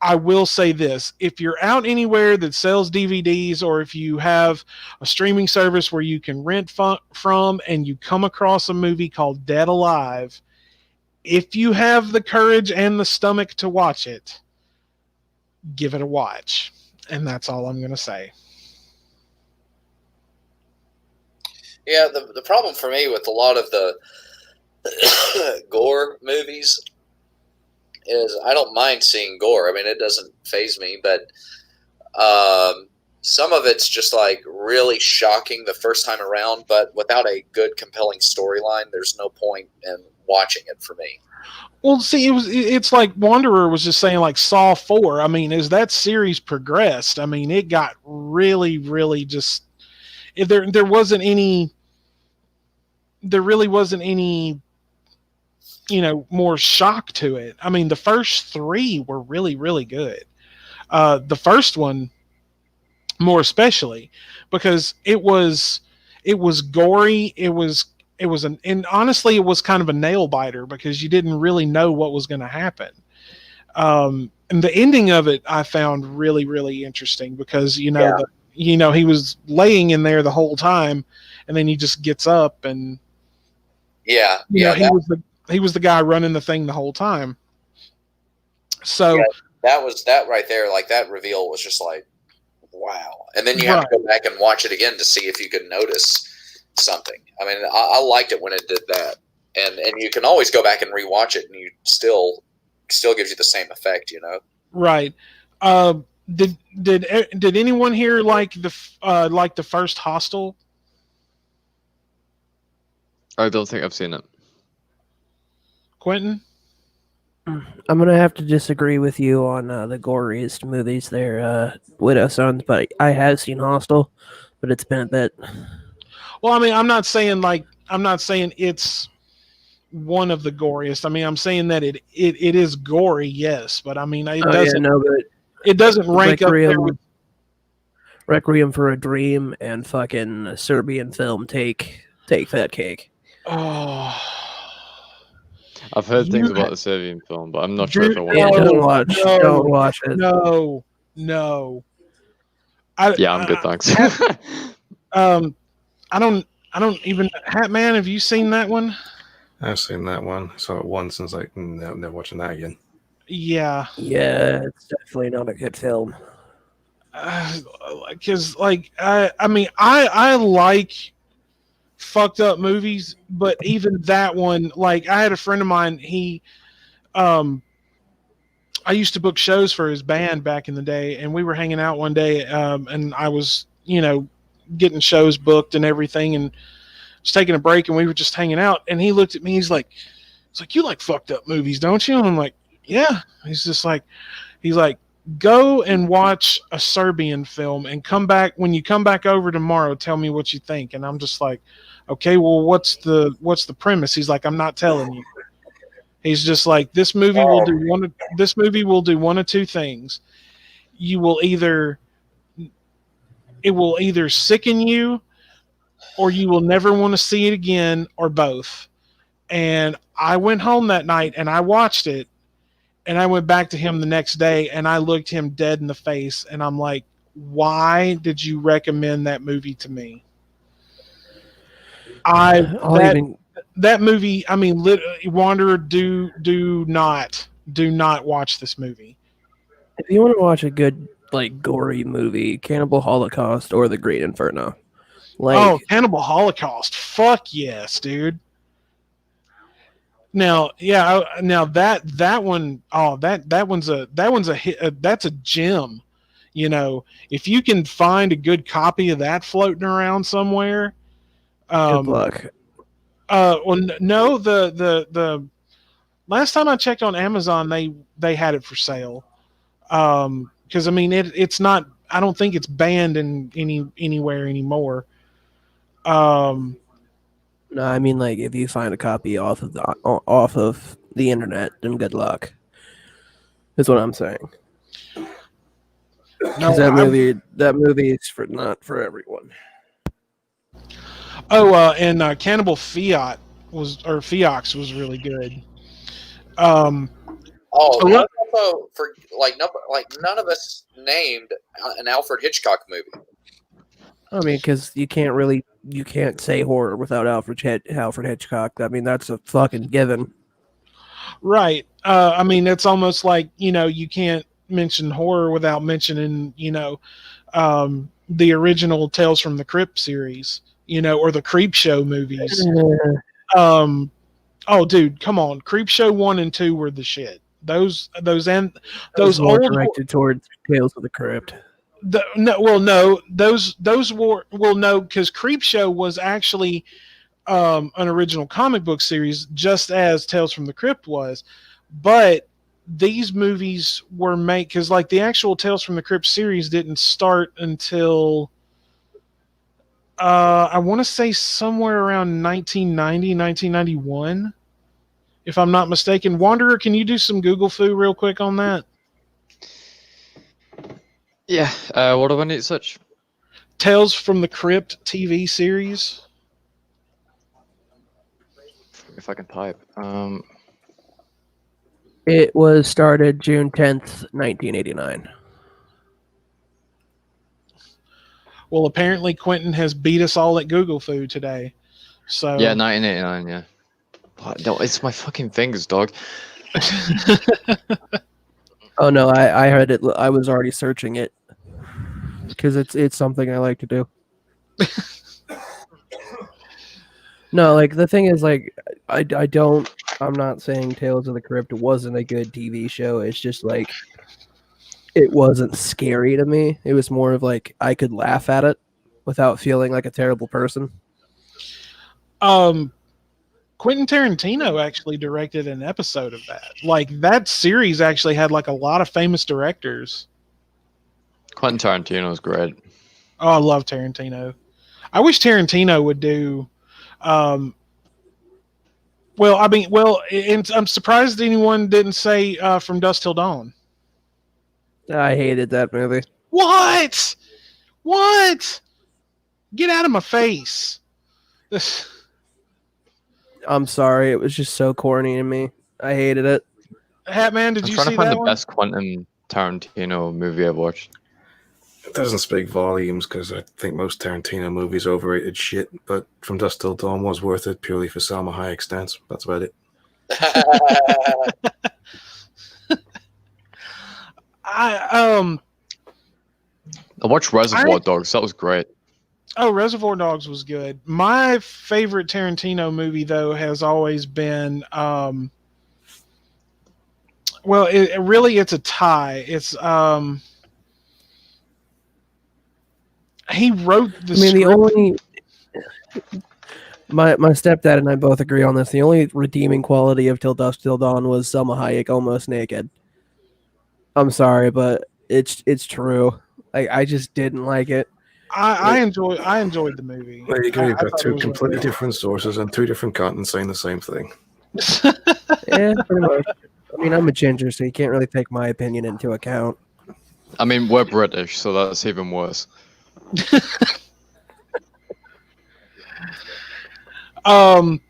I will say this: if you're out anywhere that sells DVDs, or if you have a streaming service where you can rent from, and you come across a movie called Dead Alive, if you have the courage and the stomach to watch it, give it a watch. And that's all I'm going to say. Yeah, the problem for me with a lot of the gore movies is I don't mind seeing gore. I mean, it doesn't faze me, but some of it's just like really shocking the first time around, but without a good, compelling storyline, there's no point in watching it for me. Well, see, it's like Wanderer was just saying, like Saw 4. I mean, as that series progressed, I mean, it got really, really just there wasn't any, there really wasn't any, more shock to it. I mean, the first 3 were really, really good. The first one, more especially, because it was gory. And honestly, it was kind of a nail biter because you didn't really know what was going to happen. And the ending of it, I found really, really interesting because, he was laying in there the whole time, and then he just gets up and he was the guy running the thing the whole time. So that right there, like that reveal was just like, wow. And then you have to go back and watch it again to see if you could notice something. I mean, I liked it when it did that, and you can always go back and rewatch it, and you still gives you the same effect, Right. Did anyone here like the first Hostel? I don't think I've seen it. Quentin? I'm gonna have to disagree with you on the goriest movies there, Widow Sons, but I have seen Hostel, but it's been a bit. Well, I mean, I'm not saying it's one of the goriest. I mean, I'm saying that it is gory, yes, but I mean, it doesn't rank up there with Requiem for a Dream and fucking a Serbian film. Take that cake. Oh, I've heard things about the Serbian film, but I'm not sure if I want to. Don't watch it. No. I'm good, thanks. I don't even. Hatman, have you seen that one? I've seen that one. I saw it once and was like, no, never watching that again. Yeah. Yeah, it's definitely not a good film. Because, I mean, I like fucked up movies, but even that one, like, I had a friend of mine, I used to book shows for his band back in the day, and we were hanging out one day, and I was, getting shows booked and everything, and was taking a break, and we were just hanging out, and he looked at me, he's like, you like fucked up movies, don't you? And I'm like, yeah. He's like, go and watch a Serbian film and when you come back over tomorrow, tell me what you think. And I'm just like, okay, well, what's the premise? He's like, I'm not telling you. He's just like, this movie will do one of two things. It will either sicken you, or you will never want to see it again, or both. And I went home that night and I watched it, and I went back to him the next day and I looked him dead in the face, and I'm like, why did you recommend that movie to me? That movie, I mean, Wanderer, do not watch this movie. If you want to watch a good, like, gory movie, Cannibal Holocaust or The Green Inferno. Cannibal Holocaust. Fuck yes, dude. Now, yeah, that one, that's a hit, that's a gem. If you can find a good copy of that floating around somewhere, good luck. Well, no, the last time I checked on Amazon, they had it for sale. Because I mean, it's not. I don't think it's banned in anywhere anymore. No, I mean, like, if you find a copy off of the internet, then good luck. That's what I'm saying. No, that movie is not for everyone. And Cannibal Feox was really good. Um, Oh, a and lot- also for none of us named an Alfred Hitchcock movie. I mean, because you can't say horror without Alfred Hitchcock. I mean, that's a fucking given. right. I mean, it's almost like, you can't mention horror without mentioning, the original Tales from the Crypt series, or the Creep Show movies. Oh, dude, come on! Creep Show 1 and 2 were the shit. Those more old directed towards Tales of the Crypt. those were no, because Creep Show was actually an original comic book series, just as Tales from the Crypt was, but these movies were made because, like, the actual Tales from the Crypt series didn't start until I want to say somewhere around 1990, 1991, if I'm not mistaken. Wanderer, can you do some Google foo real quick on that? Yeah. What do I need to search? Tales from the Crypt TV series. If I can type. It was started June 10th, 1989. Well, apparently Quentin has beat us all at Google foo today. So Yeah, 1989. Yeah. What? No, it's my fucking fingers, dog. Oh no, I heard it. I was already searching it because it's something I like to do. No, like the thing is, like I'm not saying Tales of the Crypt wasn't a good TV show. It's just like it wasn't scary to me. It was more of like I could laugh at it without feeling like a terrible person. Quentin Tarantino actually directed an episode of that. Like, that series actually had like a lot of famous directors. Quentin Tarantino is great. Oh, I love Tarantino. I wish Tarantino would do. I'm surprised anyone didn't say From Dusk Till Dawn. I hated that movie. What? Get out of my face. I'm sorry, it was just so corny to me. I hated it. Hatman, did I'm you trying see to find that the one? best Quentin Tarantino movie I've watched. It doesn't speak volumes because I think most Tarantino movies are overrated shit, but From Dusk Till Dawn was worth it purely for Salma Hayek's dance. That's about it. I watched Reservoir Dogs. That was great. Oh, Reservoir Dogs was good. My favorite Tarantino movie, though, has always been it's a tie. It's he wrote the script. The only my stepdad and I both agree on this. The only redeeming quality of Till Dusk Till Dawn was Selma Hayek almost naked. I'm sorry, but it's true. I just didn't like it. I enjoyed the movie. There you go. You've got two completely different sources and two different continents saying the same thing. Yeah, pretty much. I mean, I'm a ginger, so you can't really take my opinion into account. I mean, we're British, so that's even worse. Tarantino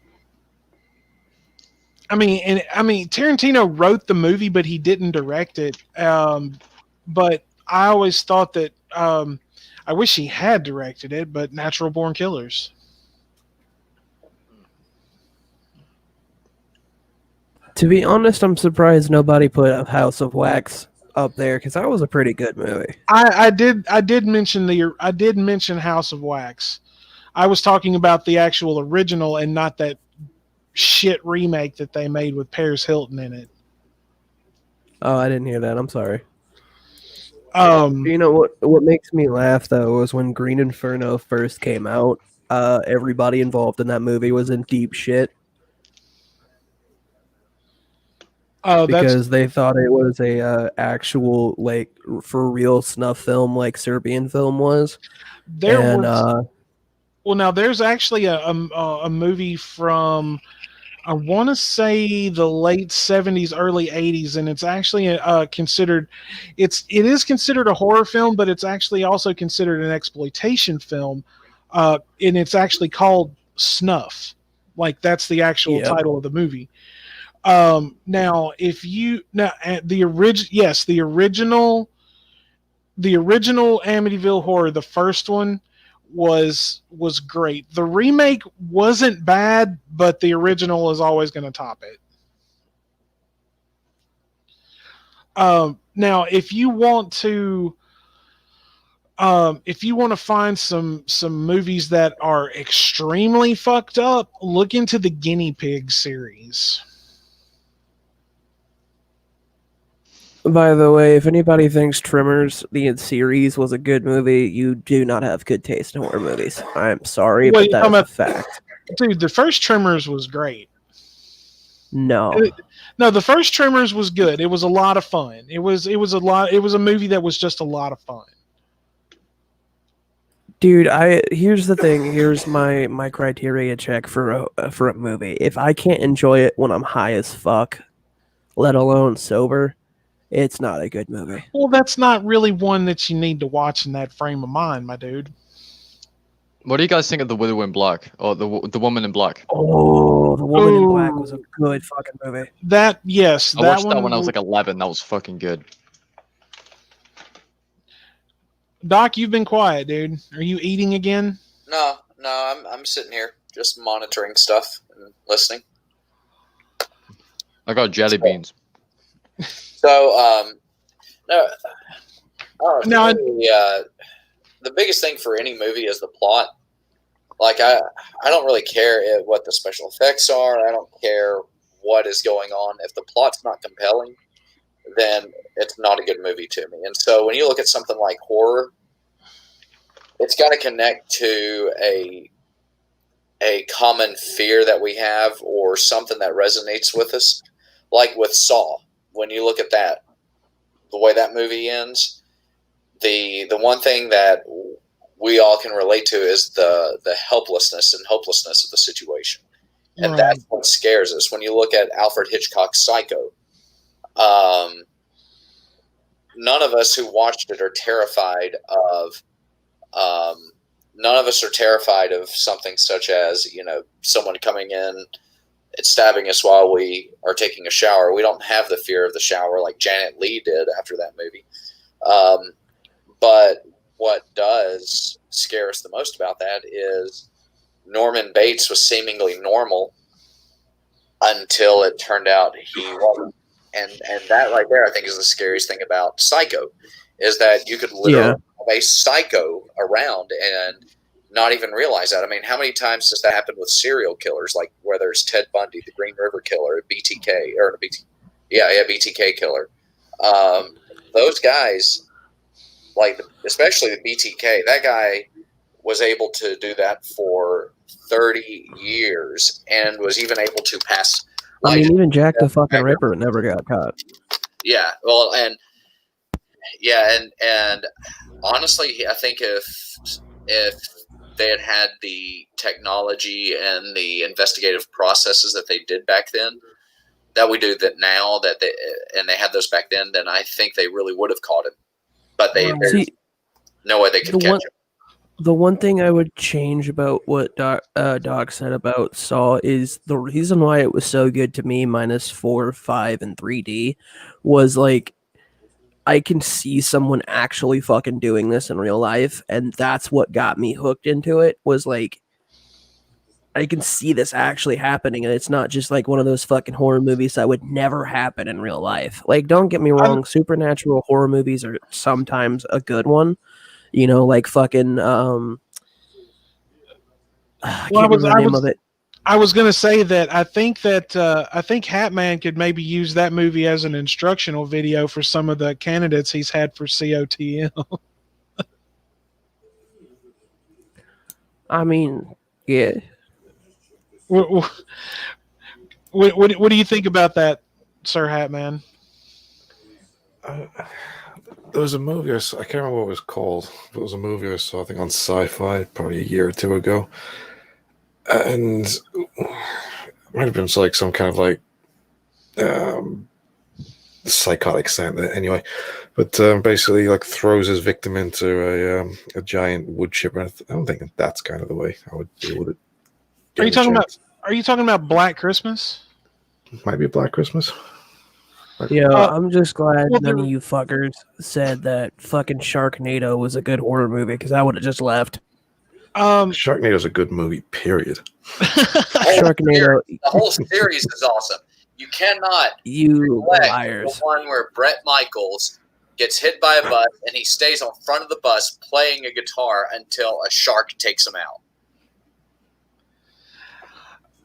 wrote the movie, but he didn't direct it. But I always thought that I wish he had directed it, but Natural Born Killers. To be honest, I'm surprised nobody put a House of Wax up there because that was a pretty good movie. I did mention House of Wax. I was talking about the actual original and not that shit remake that they made with Paris Hilton in it. Oh, I didn't hear that. I'm sorry. You know what makes me laugh though was when Green Inferno first came out. Everybody involved in that movie was in deep shit. Because they thought it was a actual, like, for real snuff film, like Serbian film was. Now there's actually a movie from, I want to say, the late 70s, early 80s, and it's actually considered a horror film, but it's actually also considered an exploitation film. and it's actually called Snuff. Like that's the actual title of the movie. Now, if you now the original Amityville Horror, the first one was great. The remake wasn't bad, but the original is always going to top it. Now, if you want to find some movies that are extremely fucked up, look into the Guinea Pig series. By the way, if anybody thinks Tremors, the series, was a good movie, you do not have good taste in horror movies. I'm sorry, but that is a fact. Dude, the first Tremors was great. No. No, the first Tremors was good. It was a lot of fun. It was a movie that was just a lot of fun. Dude, here's the thing. Here's my criteria check for a movie. If I can't enjoy it when I'm high as fuck, let alone sober, it's not a good movie. Well, that's not really one that you need to watch in that frame of mind, my dude. What do you guys think of The Widow in Black, or the Woman in Black? Oh, The Woman in Black was a good fucking movie. I watched that when I was like 11. That was fucking good. Doc, you've been quiet, dude. Are you eating again? No, I'm sitting here just monitoring stuff and listening. I got jelly beans. So, no, No, the biggest thing for any movie is the plot. Like, I don't really care what the special effects are. I don't care what is going on. If the plot's not compelling, then it's not a good movie to me. And so when you look at something like horror, it's got to connect to a common fear that we have or something that resonates with us. Like with Saw, when you look at that, the way that movie ends, the one thing that we all can relate to is the helplessness and hopelessness of the situation. And that's what scares us. When you look at Alfred Hitchcock's Psycho, none of us who watched it are terrified of none of us are terrified of something such as, someone coming in and stabbing us while we are taking a shower. We don't have the fear of the shower like Janet Leigh did after that movie. But what does scare us the most about that is Norman Bates was seemingly normal until it turned out he wasn't. And that right there, I think, is the scariest thing about Psycho, is that you could literally have a psycho around and not even realize that. I mean, how many times does that happen with serial killers, like whether it's Ted Bundy, the Green River Killer, BTK killer. Those guys, like especially the BTK, that guy was able to do that for 30 years and was even able to pass. I mean, even Jack the fucking Ripper never got caught. Yeah, well, and honestly, I think if they had the technology and the investigative processes that they did back then, that we do that now, and they had those back then I think they really would have caught him. But there's no way they could catch him. The one thing I would change about what Doc said about Saw is the reason why it was so good to me, minus 4, 5, and 3D, was like, I can see someone actually fucking doing this in real life, and that's what got me hooked into it, was like, I can see this actually happening, and it's not just like one of those fucking horror movies that would never happen in real life. Like, don't get me wrong, supernatural horror movies are sometimes a good one. Like fucking I can't remember the name of it. I was going to say that I think Hatman could maybe use that movie as an instructional video for some of the candidates he's had for COTM. I mean, yeah. What do you think about that, Sir Hatman? There was a movie I can't remember what it was called. But it was a movie I saw, I think, on Sci-Fi probably a year or two ago, and it might have been like some kind of like psychotic Santa anyway. But basically, like throws his victim into a giant wood chipper. I don't think that's kind of the way I would deal with it. Are you talking about? Are you talking about Black Christmas? Might be a Black Christmas. Yeah, I'm just glad well, none of you fuckers said that fucking Sharknado was a good horror movie because I would have just left. Sharknado's a good movie, period. Sharknado. The whole series is awesome. You cannot You neglect liars. the one where Bret Michaels gets hit by a bus and he stays on front of the bus playing a guitar until a shark takes him out.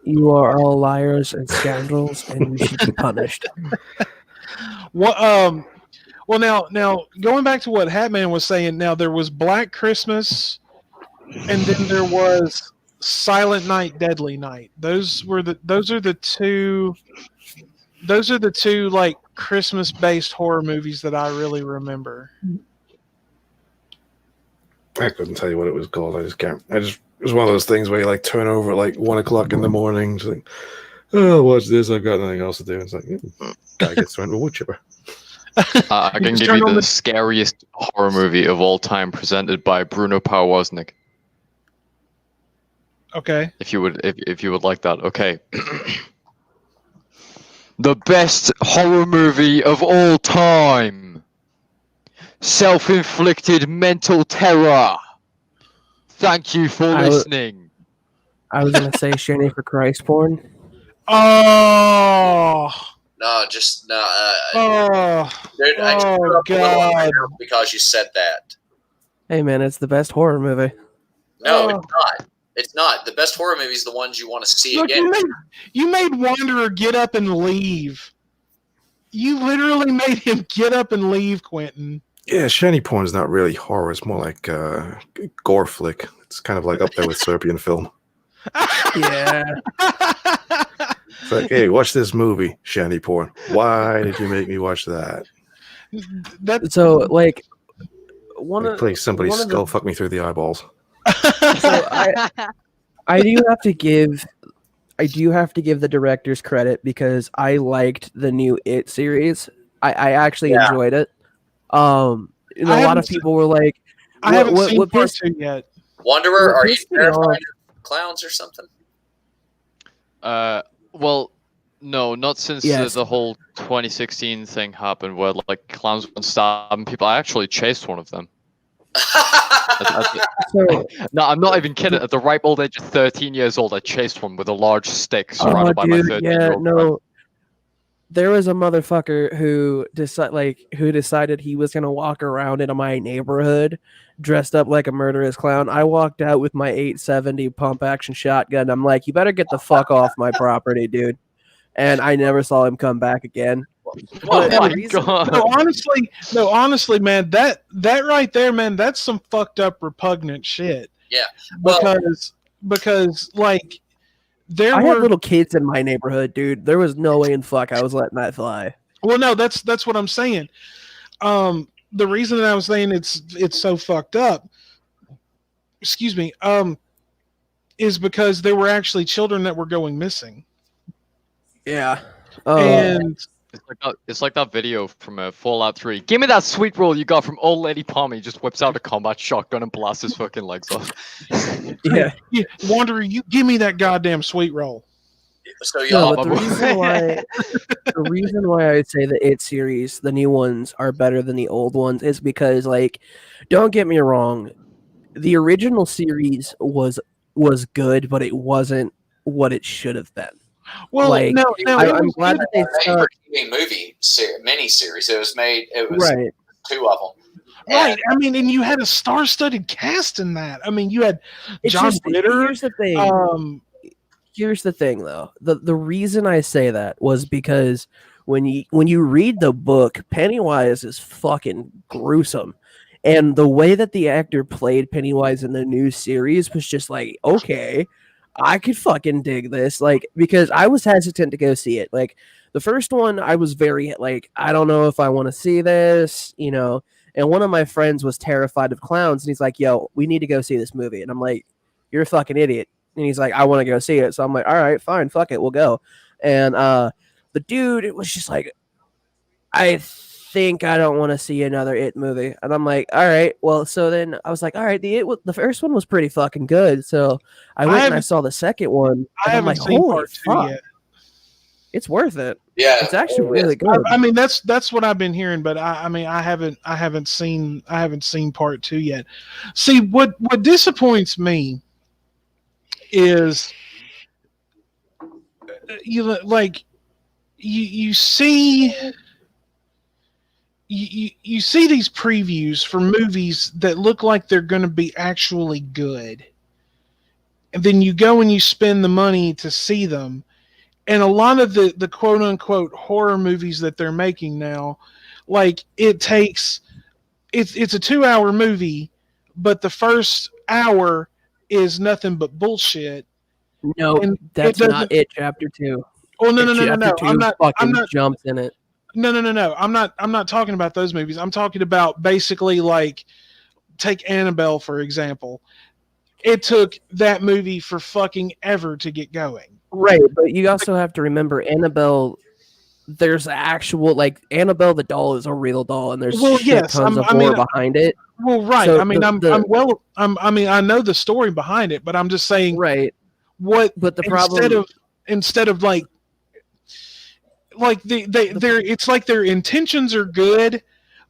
You are all liars and scoundrels, and you should be punished. Well, now going back to what Hatman was saying. Now there was Black Christmas, and then there was Silent Night, Deadly Night. Those are the two like Christmas-based horror movies that I really remember. I couldn't tell you what it was called. I just can't. It was one of those things where you like turn over at like 1 o'clock in the morning. Just like, oh, watch this. I've got nothing else to do. It's like, guy gets thrown into a wood chipper. I can give you the scariest horror movie of all time, presented by Bruno Powoznik. Okay. If you would like that, okay. The best horror movie of all time. Self-inflicted mental terror. Thank you for listening. I was gonna say Shani for Christ porn. Oh. No, just no. Dude, Oh God! Because you said that. Hey man, it's the best horror movie. No, it's not. It's not. The best horror movies are the ones you want to see Look, again. you made Wanderer get up and leave. You literally made him get up and leave, Quentin. Yeah, shiny porn is not really horror. It's more like gore flick. It's kind of like up there with Serbian film. Yeah. It's like, hey, watch this movie, shiny porn. Why did you make me watch that? So, like, Please, somebody's skull fuck me through the eyeballs. So I do have to give the directors credit because I liked the new It series. I actually enjoyed it. A lot of people were like, I haven't seen part 2 yet. Wanderer, are you terrified of clowns or something? Well, no, not since the whole 2016 thing happened where like clowns were stabbing people. I actually chased one of them. No, I'm not even kidding. At the ripe old age of 13 years old, I chased one with a large stick surrounded by my 13-year-old friend. There was a motherfucker who decided he was gonna walk around in my neighborhood dressed up like a murderous clown. I walked out with my 870 pump action shotgun. I'm like, you better get the fuck off my property, dude. And I never saw him come back again. Oh my God. No, honestly, man, that right there, man, that's some fucked up, repugnant shit. Yeah, because like I had little kids in my neighborhood, dude. There was no way in fuck I was letting that fly. Well, no, that's what I'm saying. The reason that I was saying it's so fucked up, excuse me, is because there were actually children that were going missing. Yeah. And it's like that video from Fallout 3. Give me that sweet roll you got from old lady Pommy. Just whips out a combat shotgun and blasts his fucking legs off. Yeah. Wanderer, you give me that goddamn sweet roll. So y'all, the reason why I would say the It series, the new ones, are better than the old ones is because, like, don't get me wrong, the original series was good, but it wasn't what it should have been. Well, like, I'm glad that they stuck movie mini series. It was right. 2 of them. Right. I mean, and you had a star-studded cast in that. I mean, you had John Ritter. Here's the thing. Here's the thing, though. The reason I say that was because when you read the book, Pennywise is fucking gruesome. And the way that the actor played Pennywise in the new series was just like, okay, I could fucking dig this. Like, because I was hesitant to go see it. Like, the first one, I was very, like, I don't know if I want to see this, you know. And one of my friends was terrified of clowns, and he's like, yo, we need to go see this movie. And I'm like, you're a fucking idiot. And he's like, I want to go see it. So I'm like, all right, fine, fuck it, we'll go. And the dude, it was just like, I think I don't want to see another It movie. And I'm like, all right, well, so then I was like, all right, the first one was pretty fucking good. So I went and I saw the second one, I and I'm like, haven't seen holy part 2 fuck, yet. it's worth it. Yeah, It's actually really good. I mean, that's what I've been hearing, but I mean, I haven't seen part 2 yet. See, what disappoints me is you like you see you see these previews for movies that look like they're going to be actually good, and then you go and you spend the money to see them. And a lot of the quote unquote horror movies that they're making now, like it's a 2-hour movie, but the first hour is nothing but bullshit. No, And that's not It Chapter 2. Oh no, It no, no, no, Chapter no! 2 I'm not. fucking jumps in it. No, no, no, no! I'm not talking about those movies. I'm talking about basically like take Annabelle for example. It took that movie for fucking ever to get going. Right, but you also have to remember Annabelle. There's actual like Annabelle the doll is a real doll, and there's tons of lore behind it. Well, right. So I mean, I mean, I know the story behind it, but I'm just saying, right. What? But the problem instead of like they're it's like their intentions are good,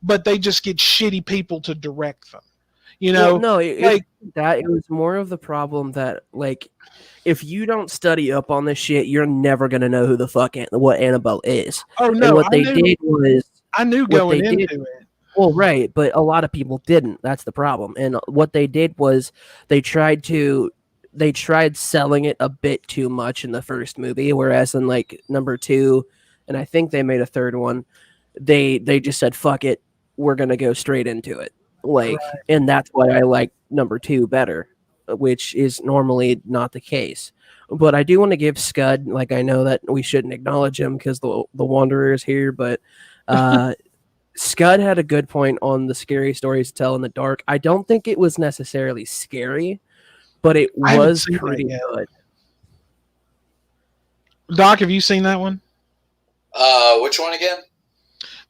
but they just get shitty people to direct them. You know, well, no, it was more of the problem that like if you don't study up on this shit, you're never gonna know who the fuck what Annabelle is. Oh no, and what they did was I knew going into it. Well, right, but a lot of people didn't. That's the problem. And what they did was they tried selling it a bit too much in the first movie, whereas in like number 2, and I think they made a third one, they just said fuck it, we're gonna go straight into it. Like, right. And that's why I like number 2 better, which is normally not the case. But I do want to give Scud, like I know that we shouldn't acknowledge him because the Wanderer is here, but Scud had a good point on the scary stories to tell in the dark. I don't think it was necessarily scary, but it was pretty good. Doc, have you seen that one? Which one again?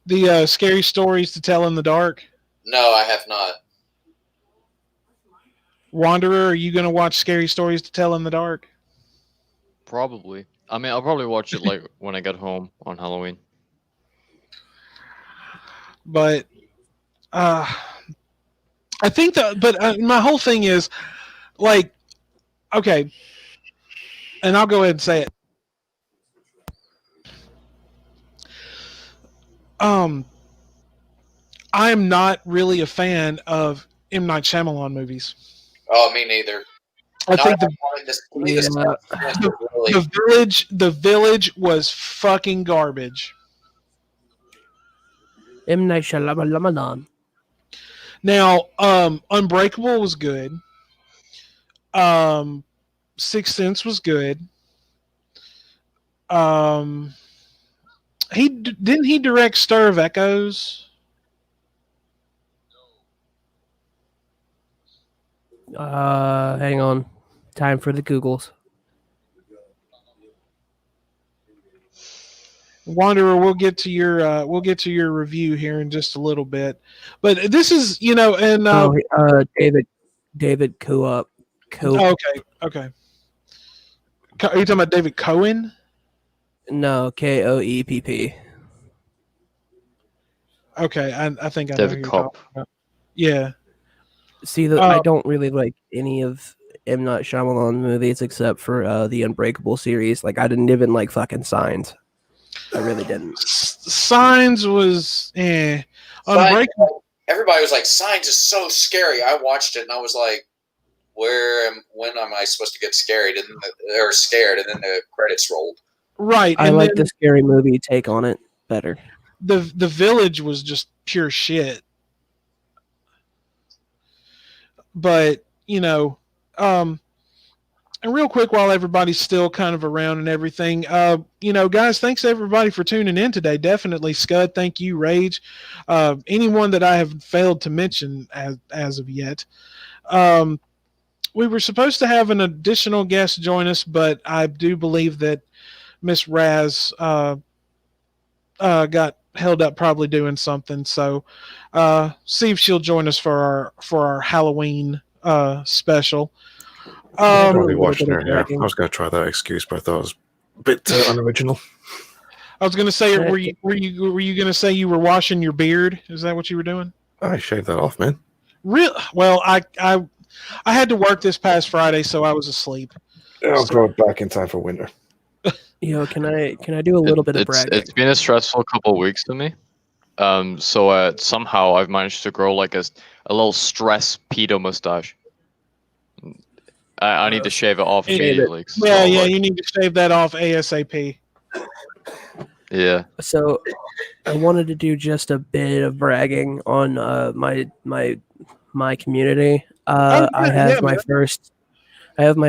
The scary stories to tell in the dark. No, I have not. Wanderer, are you going to watch Scary Stories to Tell in the Dark? Probably. I mean, I'll probably watch it like when I get home on Halloween. But I think that. But my whole thing is like, okay, and I'll go ahead and say it. I am not really a fan of M. Night Shyamalan movies. Oh, me neither. I think the Village was fucking garbage. M. Night Shyamalan. Now, Unbreakable was good. Sixth Sense was good. Didn't he direct Stir of Echoes? Hang on. Time for the Googles. Wanderer, we'll get to your review here in just a little bit. But this is, and David Co-op. Okay. Are you talking about David Cohen? No, Koepp. Okay, I think I know David Kopp. Yeah. See, I don't really like any of M. Night Shyamalan movies except for the Unbreakable series. Like, I didn't even like fucking Signs. I really didn't. Signs was Unbreakable. Everybody was like, Signs is so scary. I watched it and I was like, when am I supposed to get scared? And then the credits rolled. Right. I like the scary movie take on it better. The Village was just pure shit. But, and real quick while everybody's still kind of around and everything, guys, thanks everybody for tuning in today. Definitely Scud, thank you, Rage. Anyone that I have failed to mention as of yet. We were supposed to have an additional guest join us, but I do believe that Miss Razz got held up probably doing something. So see if she'll join us for our Halloween special. Probably little watching bit her. of Yeah, bragging. I was going to try that excuse, but I thought it was a bit unoriginal. I was going to say, Heck. were you going to say you were washing your beard? Is that what you were doing? I shaved that off, man. Real well, I had to work this past Friday, so I was asleep. I'll grow it back in time for winter. Can I do a little bit of bragging? It's been a stressful couple of weeks to me. So somehow I've managed to grow like a little stress pedo mustache. I need to shave it off immediately. Yeah, you need to shave that off ASAP. Yeah. So I wanted to do just a bit of bragging on my community. I have my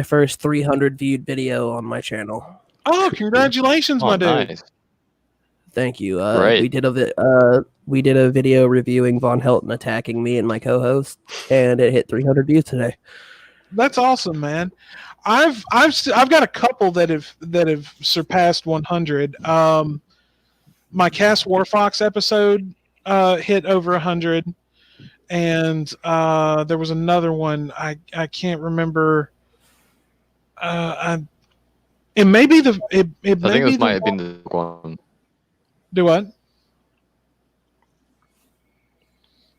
first 300 viewed video on my channel. Oh, congratulations, my dude! Nice. Thank you. Great. We did a video reviewing Von Helton attacking me and my co-host, and it hit 300 views today. That's awesome, man. I've got a couple that have surpassed 100. My Cass Warfox episode hit over 100, and there was another one I can't remember. It may be the. I think it might have been the one. Do what?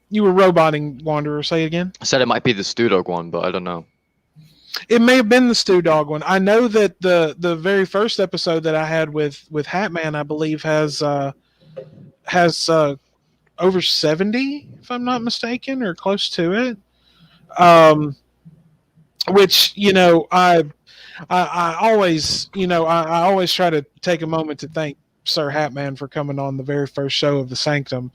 You were roboting, Wanderer. Say it again. I said it might be the Stew Dog one, but I don't know. It may have been the Stew Dog one. I know that the very first episode that I had with Hatman, I believe, has over 70, if I'm not mistaken, or close to it. Which I always I always try to take a moment to thank Sir Hatman for coming on the very first show of the Sanctum.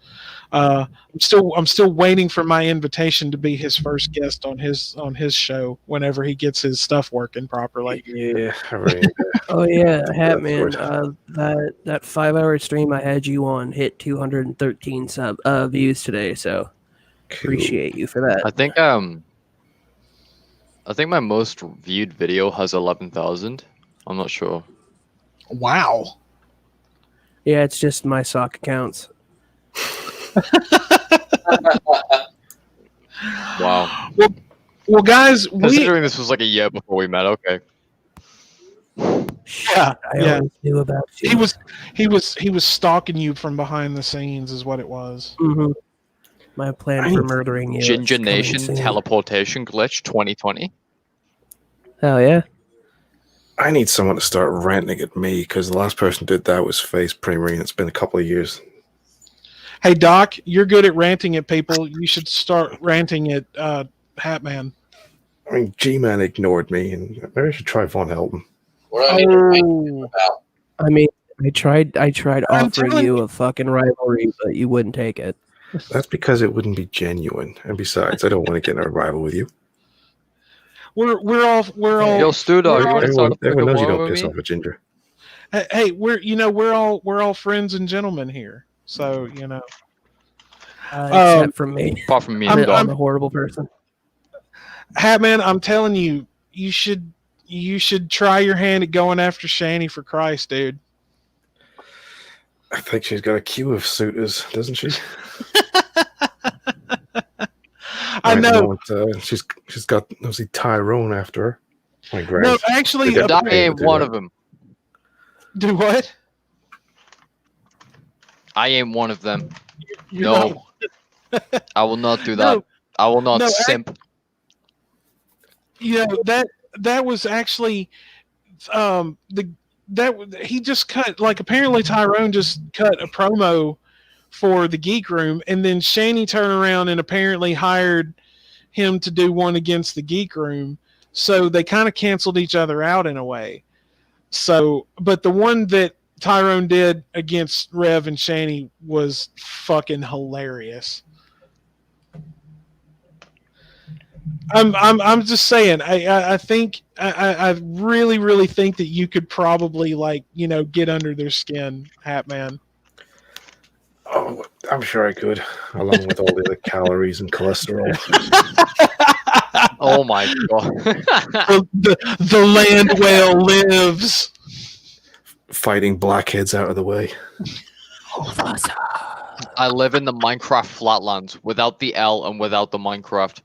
I'm still waiting for my invitation to be his first guest on his show whenever he gets his stuff working properly. Yeah, right. Oh yeah, Hatman. That 5-hour stream I had you on hit 213 views today. So appreciate you for that. I think my most viewed video has 11,000. I'm not sure. Wow. Yeah, it's just my sock accounts. Wow. Well, guys, considering this was like a year before we met, okay. Yeah, I always knew about you. He was stalking you from behind the scenes, is what it was. Mm-hmm. My plan for murdering you. Ginger Nation teleportation glitch 2020. Hell yeah. I need someone to start ranting at me because the last person who did that was Face Premier, and it's been a couple of years. Hey, Doc, you're good at ranting at people. You should start ranting at Hatman. I mean, G-Man ignored me, and maybe I should try Von Helton. What do I need to rant about? I mean, I tried offering you a fucking rivalry, but you wouldn't take it. That's because it wouldn't be genuine. And besides, I don't want to get in a rival with you. We're all. Yo, Stu Dog, you want to start a everyone knows you don't with piss me? off a ginger. Hey, we're all friends and gentlemen here. So Except from me. Apart from me, I'm a horrible person. Hatman, I'm telling you, you should try your hand at going after Shani for Christ, dude. I think she's got a queue of suitors, doesn't she? I know. She's got obviously Tyrone after her. My grand. No, actually, I ain't one of them. Do what? I ain't one of them. You're No. I will not do that. No. I will not No, simp. That was actually he just cut, like, apparently Tyrone just cut a promo for the Geek Room, and then Shani turned around and apparently hired him to do one against the Geek Room. So they kind of canceled each other out in a way. So, but the one that Tyrone did against Rev and Shani was fucking hilarious. I'm just saying. I think I really think that you could probably, like, get under their skin, Hatman. Oh, I'm sure I could, along with all the other calories and cholesterol. Oh my god. The land whale lives. Fighting blackheads out of the way. Mufasa. I live in the Minecraft flatlands without the L and without the Minecraft.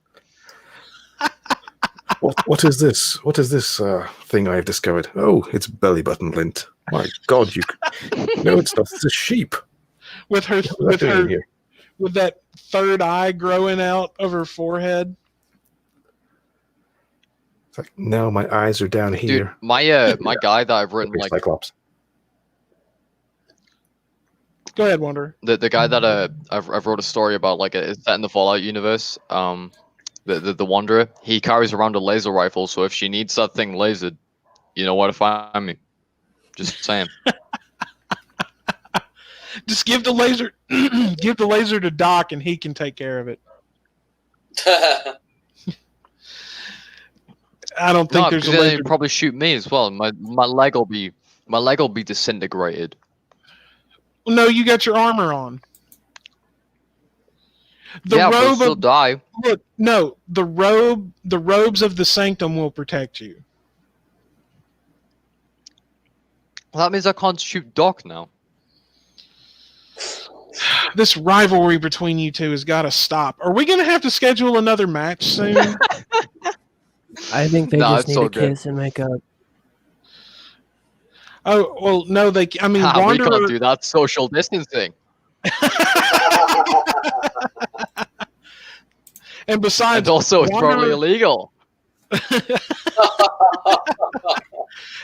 What is this? What is this thing I've discovered? Oh, it's belly button lint. My God, no, it's not. It's a sheep. with her What's that doing here? with that third eye growing out of her forehead. It's like, no, my eyes are down Dude, here. my guy that I've written like Cyclops. Go ahead, Wanderer. the guy that I've wrote a story about, like it's set in the Fallout universe. The Wanderer, he carries around a laser rifle, so if she needs that thing lasered, you know where to find me. Just saying. Just give the laser to Doc, and he can take care of it. I don't think there's a then laser. he'd probably shoot me as well. My leg will be disintegrated. No, you got your armor on. The yeah, but I'll robe still of, die. look, no, the robes of the Sanctum will protect you. Well, that means I can't shoot Doc now. This rivalry between you two has got to stop. Are we going to have to schedule another match soon? I think they No, just it's need all to good. kiss and make up. Oh, well, no, we We Wanderer... can't do that. Social distancing. And besides... And also, it's probably illegal.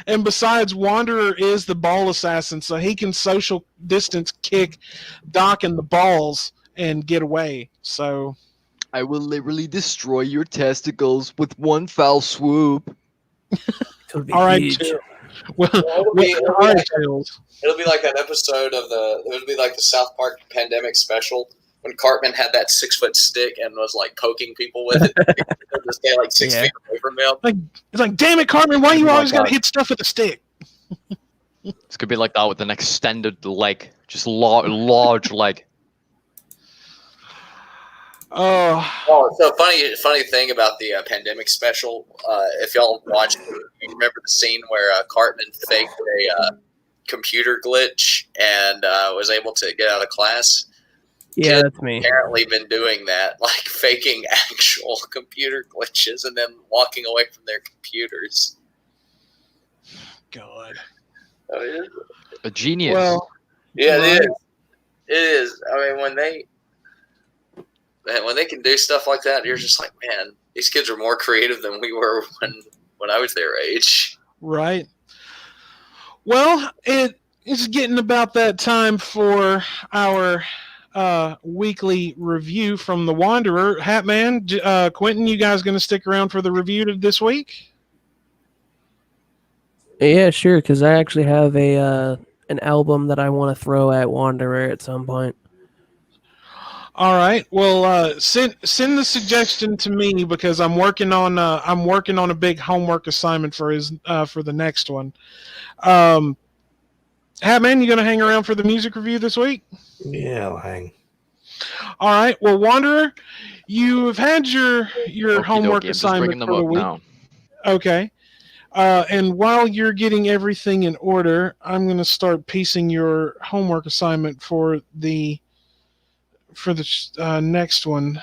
And besides, Wanderer is the ball assassin, so he can social distance kick Doc in the balls and get away. So I will literally destroy your testicles with one foul swoop. It'll be all right, huge. Jill. Well, It'll be like that episode of it'll be like the South Park pandemic special when Cartman had that 6-foot stick and was like poking people with it to stay like 6 feet away from them. It's like, damn it, Cartman, why you Oh my always got to God. hit stuff with a stick? It's gonna be like that with an extended leg, just large leg. Oh, So funny thing about the pandemic special. If y'all watched, you remember the scene where Cartman faked a computer glitch and was able to get out of class. Yeah, Kids that's me. apparently been doing that, like faking actual computer glitches and then walking away from their computers. God. A genius. Well, Yeah, right. it is. I mean, when they can do stuff like that, you're just like, man, these kids are more creative than we were when I was their age. Right. Well, it's getting about that time for our weekly review from the Wanderer. Hatman, Quentin, you guys going to stick around for the review this week? Yeah, sure, because I actually have an album that I want to throw at Wanderer at some point. All right. Well, send the suggestion to me because I'm working on a big homework assignment for the next one. Hatman, you going to hang around for the music review this week? Yeah, I'll hang. All right. Well, Wanderer, you have had your homework Okey-dokey, I'm just assignment bringing them for the up week. now. Okay. And while you're getting everything in order, I'm going to start piecing your homework assignment for the next one.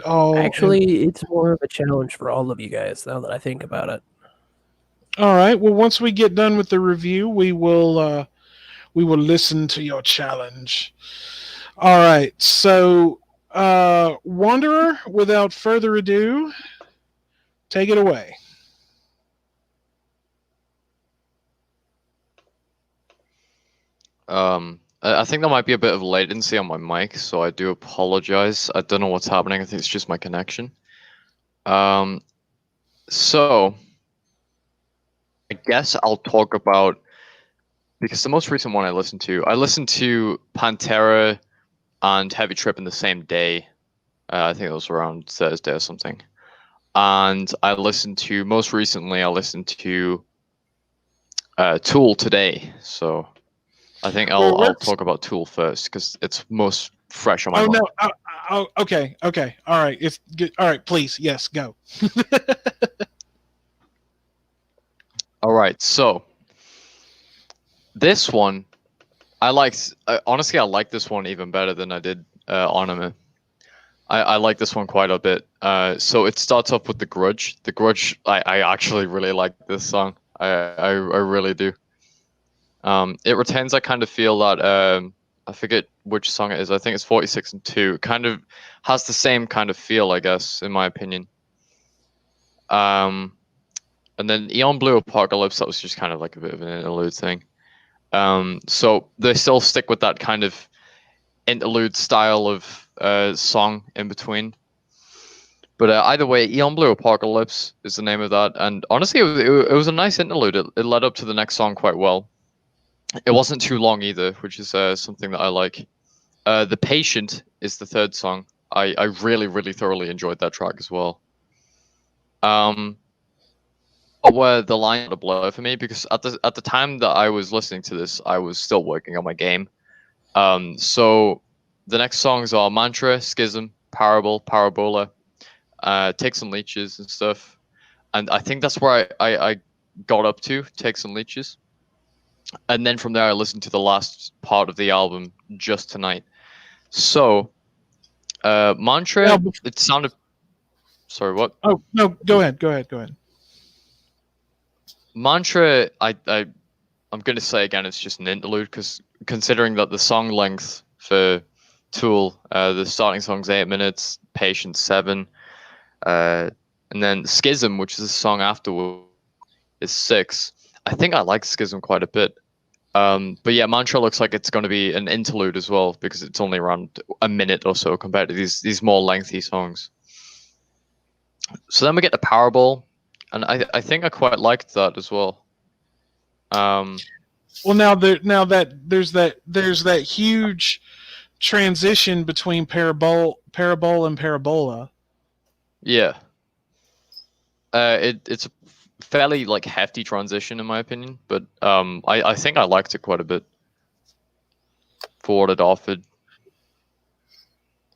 Actually, it's more of a challenge for all of you guys, now that I think about it. All right. Well, once we get done with the review, we will listen to your challenge. All right. So, Wanderer, without further ado, take it away. I think there might be a bit of latency on my mic, so I do apologize. I don't know what's happening. I think it's just my connection. So I guess I'll talk about, because the most recent one I listened to Pantera and Heavy Trip in the same day. I think it was around Thursday or something. And most recently I listened to Tool today. So I think I'll talk about Tool first because it's most fresh on my mind. No. Okay. All right. It's good. All right. Please. Yes. Go. All right. So this one, honestly, I like this one even better than I did Anima. I like this one quite a bit. So it starts off with The Grudge. The Grudge, I actually really like this song. I really do. It retains that kind of feel that I forget which song it is. I think it's 46 and 2. It kind of has the same kind of feel, I guess, in my opinion. And then Eon Blue Apocalypse, that was just kind of like a bit of an interlude thing. So they still stick with that kind of interlude style of song in between. But either way, Eon Blue Apocalypse is the name of that. And honestly, it was a nice interlude. It led up to the next song quite well. It wasn't too long either, which is something that I like. The Patient is the third song. I really, really thoroughly enjoyed that track as well. Where the line a blur for me, because at the time that I was listening to this, I was still working on my game. So the next songs are Mantra, Schism, Parable, Parabola, Take Some Leeches and stuff. And I think that's where I got up to, Take Some Leeches. And then from there I listened to the last part of the album just tonight. So Mantra, it sounded... Sorry, what? Oh, no, go ahead. Mantra, I'm going to say again, it's just an interlude, because considering that the song length for Tool, the starting song's 8 minutes, Patience 7, and then Schism, which is the song afterward, is 6. I think I like Schism quite a bit. But yeah, Mantra looks like it's going to be an interlude as well, because it's only around a minute or so compared to these more lengthy songs. So then we get the Powerball, and I think I quite liked that as well. Well, now that there's that huge transition between Parabol and Parabola. Yeah. It's a fairly like hefty transition in my opinion, but I think I liked it quite a bit for what it offered.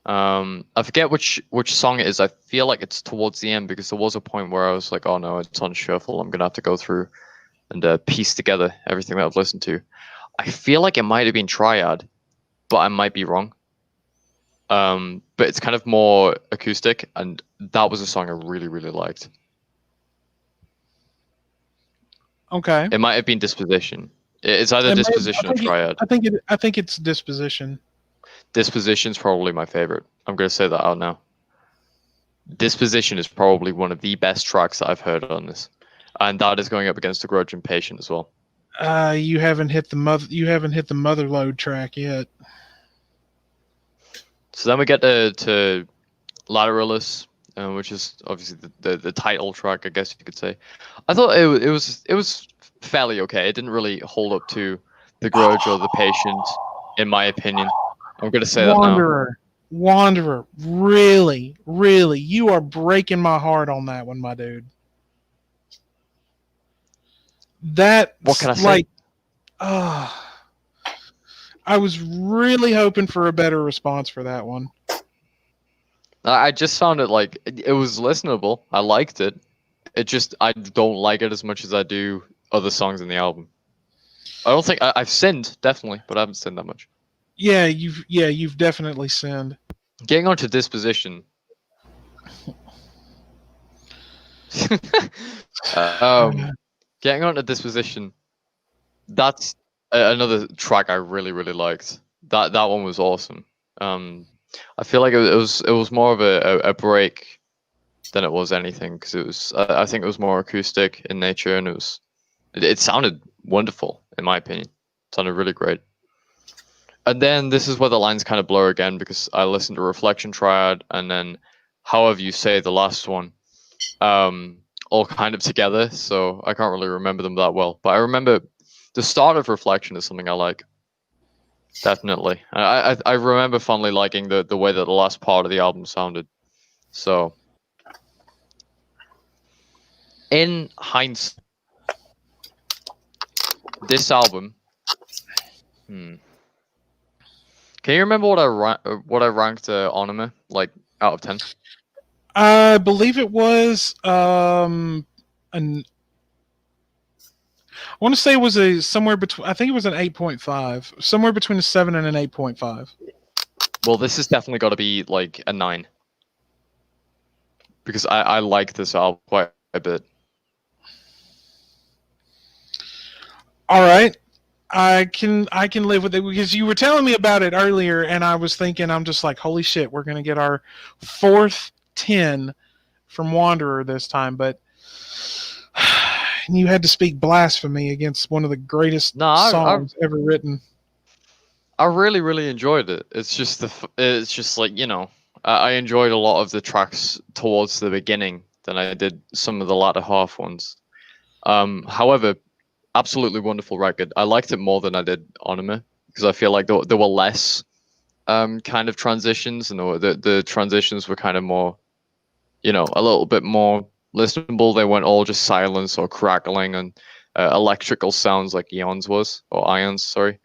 I forget which song it is. I feel like it's towards the end, because there was a point where I was like, oh no, it's on shuffle. I'm gonna have to go through and piece together everything that I've listened to. I feel like it might have been Triad, but I might be wrong. But it's kind of more acoustic, and that was a song I really, really liked. Okay. It might have been Disposition. It's either Disposition or Triad. I think it's Disposition. Disposition's probably my favorite. I'm going to say that out now. Disposition is probably one of the best tracks that I've heard on this, and that is going up against The Grudge and Patient as well. You haven't hit the Motherload track yet. So then we get to Lateralis, which is obviously the title track, I guess you could say. I thought it was fairly okay. It didn't really hold up to The Grudge or The Patient, in my opinion. I'm going to say that now. Wanderer, really, you are breaking my heart on that one, my dude. What can I say? I was really hoping for a better response for that one. I just found it like it was listenable. I liked it. I don't like it as much as I do other songs in the album. I don't think I've sinned, definitely, but I haven't sinned that much. Yeah, you've definitely sinned. Getting on to Disposition. Getting on to Disposition. That's another track I really, really liked. That one was awesome. I feel like it was more of a break than it was anything, because I think it was more acoustic in nature, and it sounded wonderful in my opinion. It sounded really great. And then this is where the lines kind of blur again, because I listened to Reflection Triad and then However You Say, the last one, all kind of together, so I can't really remember them that well. But I remember the start of Reflection is something I like. Definitely. I remember fondly liking the way that the last part of the album sounded. So, in hindsight, this album... Can you remember what I ranked Anima, like, out of 10? I believe it was I want to say it was a somewhere between. I think it was an 8.5, somewhere between a 7 and an 8.5. Well, this has definitely got to be like a 9 because I like this album quite a bit. All right. I can live with it because you were telling me about it earlier, and I was thinking, I'm just like, holy shit, we're gonna get our 4th 10 from Wanderer this time, but you had to speak blasphemy against one of the greatest songs ever written. I really enjoyed it. It's just it's just like, you know, I enjoyed a lot of the tracks towards the beginning than I did some of the latter half ones. However, absolutely wonderful record. I liked it more than I did Anima because I feel like there were less kind of transitions, and the transitions were kind of more, you know, a little bit more listenable. They weren't all just silence or crackling and electrical sounds like Ions was, or Ions, sorry.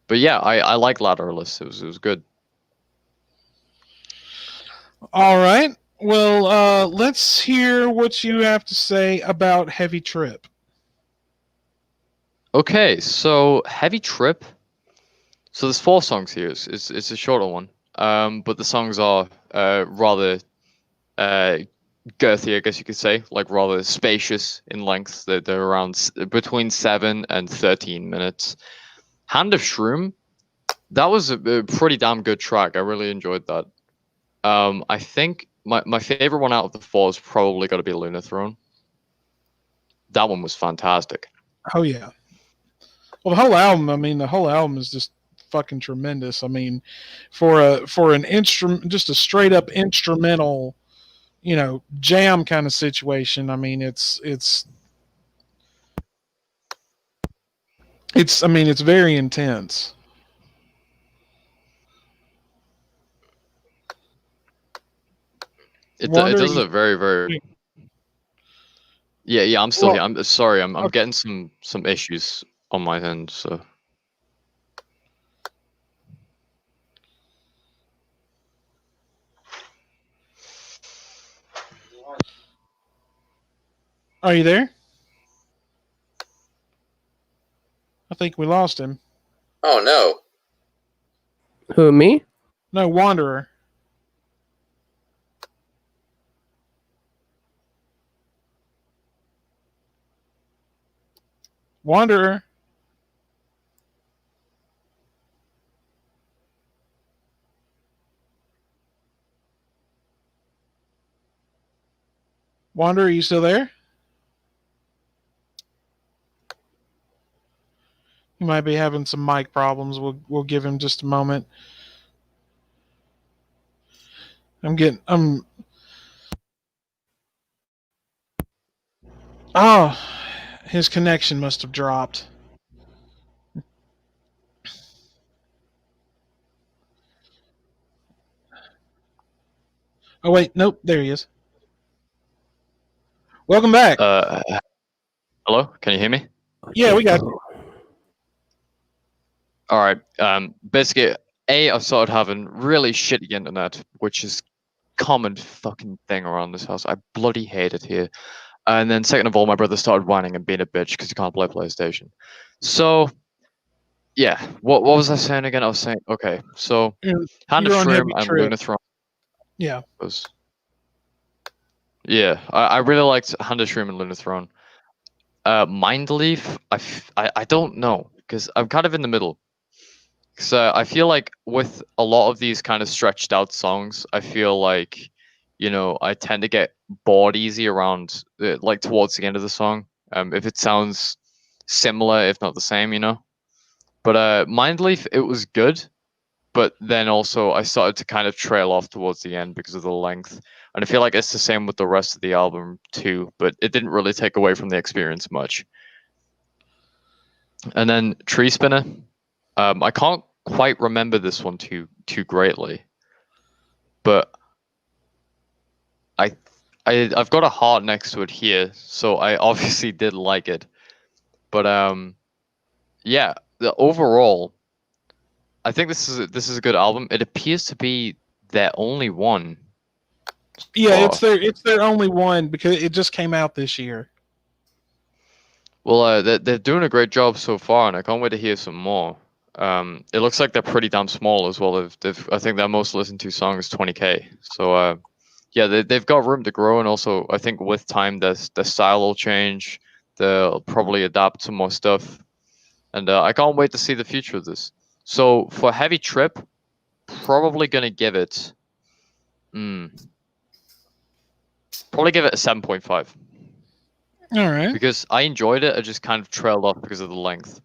But yeah, I like Lateralus. It was good. All right. Well, let's hear what you have to say about Heavy Trip. Okay, so Heavy Trip. So there's 4 songs here. It's a shorter one. But the songs are rather girthy, I guess you could say, like rather spacious in length. They're around between 7 and 13 minutes. Hand of Shroom, that was a pretty damn good track. I really enjoyed that. I think my favorite one out of the 4 is probably got to be Lunar Throne. That one was fantastic. Oh yeah. Well, the whole album. I mean, the whole album is just fucking tremendous. I mean, for an instrument, just a straight up instrumental, you know, jam kind of situation. I mean, it's I mean, it's very intense. It does a very yeah. I'm still here. I'm sorry. I'm okay. getting some issues on my end. So Are you there? I think we lost him. Oh no. Who, me? No, Wanderer. Wanderer. Wanderer, are you still there? He might be having some mic problems. We'll give him just a moment. Oh, his connection must have dropped. Oh wait, nope, there he is. Welcome back. hello, can you hear me? Yeah, we got you. All right. Basically, I've started having really shitty internet, which is common fucking thing around this house. I bloody hate it here. And then second of all, my brother started whining and being a bitch because he can't play PlayStation. So yeah, what was I saying again? I was saying, okay, so Hand of Shroom and Lunar Throne. Yeah. Yeah, I really liked Hand of Shroom and Lunar Throne. Mind Leaf, I don't know because I'm kind of in the middle. So I feel like with a lot of these kind of stretched out songs, I feel like, you know, I tend to get bored easy around like towards the end of the song. If it sounds similar, if not the same, you know. But Mind Leaf, it was good, but then also I started to kind of trail off towards the end because of the length. And I feel like it's the same with the rest of the album too, but it didn't really take away from the experience much. And then Tree Spinner, I can't quite remember this one too greatly, but I've got a heart next to it here, so I obviously did like it. But yeah, the overall, I think this is a good album. It appears to be their only one. Yeah, it's their only one because it just came out this year. Well, they're doing a great job so far, and I can't wait to hear some more. It looks like they're pretty damn small as well. I think their most listened to song is 20K. So, yeah, they've got room to grow, and also I think with time, the style will change. They'll probably adapt some more stuff, and I can't wait to see the future of this. So for Heavy Trip, probably gonna give it, probably give it a 7.5. All right. Because I enjoyed it, I just kind of trailed off because of the length.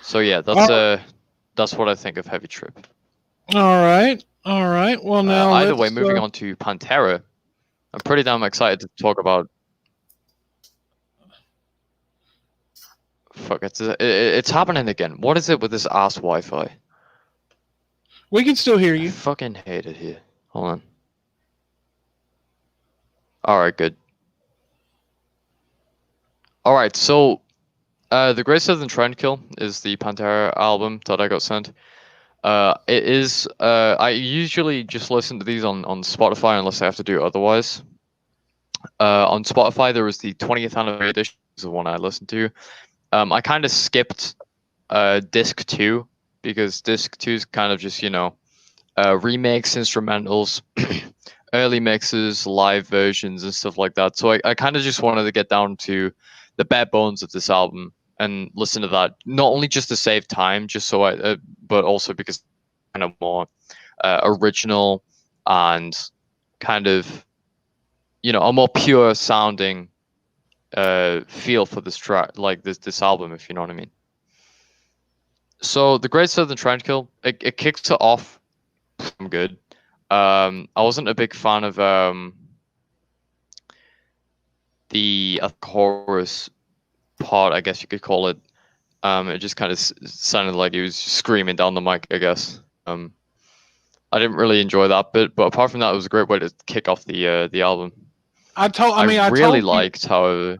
So yeah, that's what I think of Heavy Trip. All right. Well, now Either way, let's, moving on to Pantera, I'm pretty damn excited to talk about. Fuck, it's happening again. What is it with this ass Wi-Fi? We can still hear I you. fucking hate it here. Hold on. All right, good. All right, so the Great Southern Trendkill is the Pantera album that I got sent. It is. I usually just listen to these on Spotify unless I have to do otherwise. On Spotify, there was the 20th anniversary edition, is the one I listened to. I kind of skipped disc 2 because disc 2 is kind of just remakes, instrumentals, early mixes, live versions, and stuff like that. So I kind of just wanted to get down to the bare bones of this album and listen to that, not only just to save time, just so but also because it's kind of more original and kind of, a more pure sounding feel for this track, like this album, if you know what I mean. So the Great Southern Trendkill, it kicks it off good. I wasn't a big fan of the chorus part, I guess you could call it. It just kind of sounded like he was screaming down the mic, I guess. I didn't really enjoy that bit, but apart from that, it was a great way to kick off the album. I really liked how.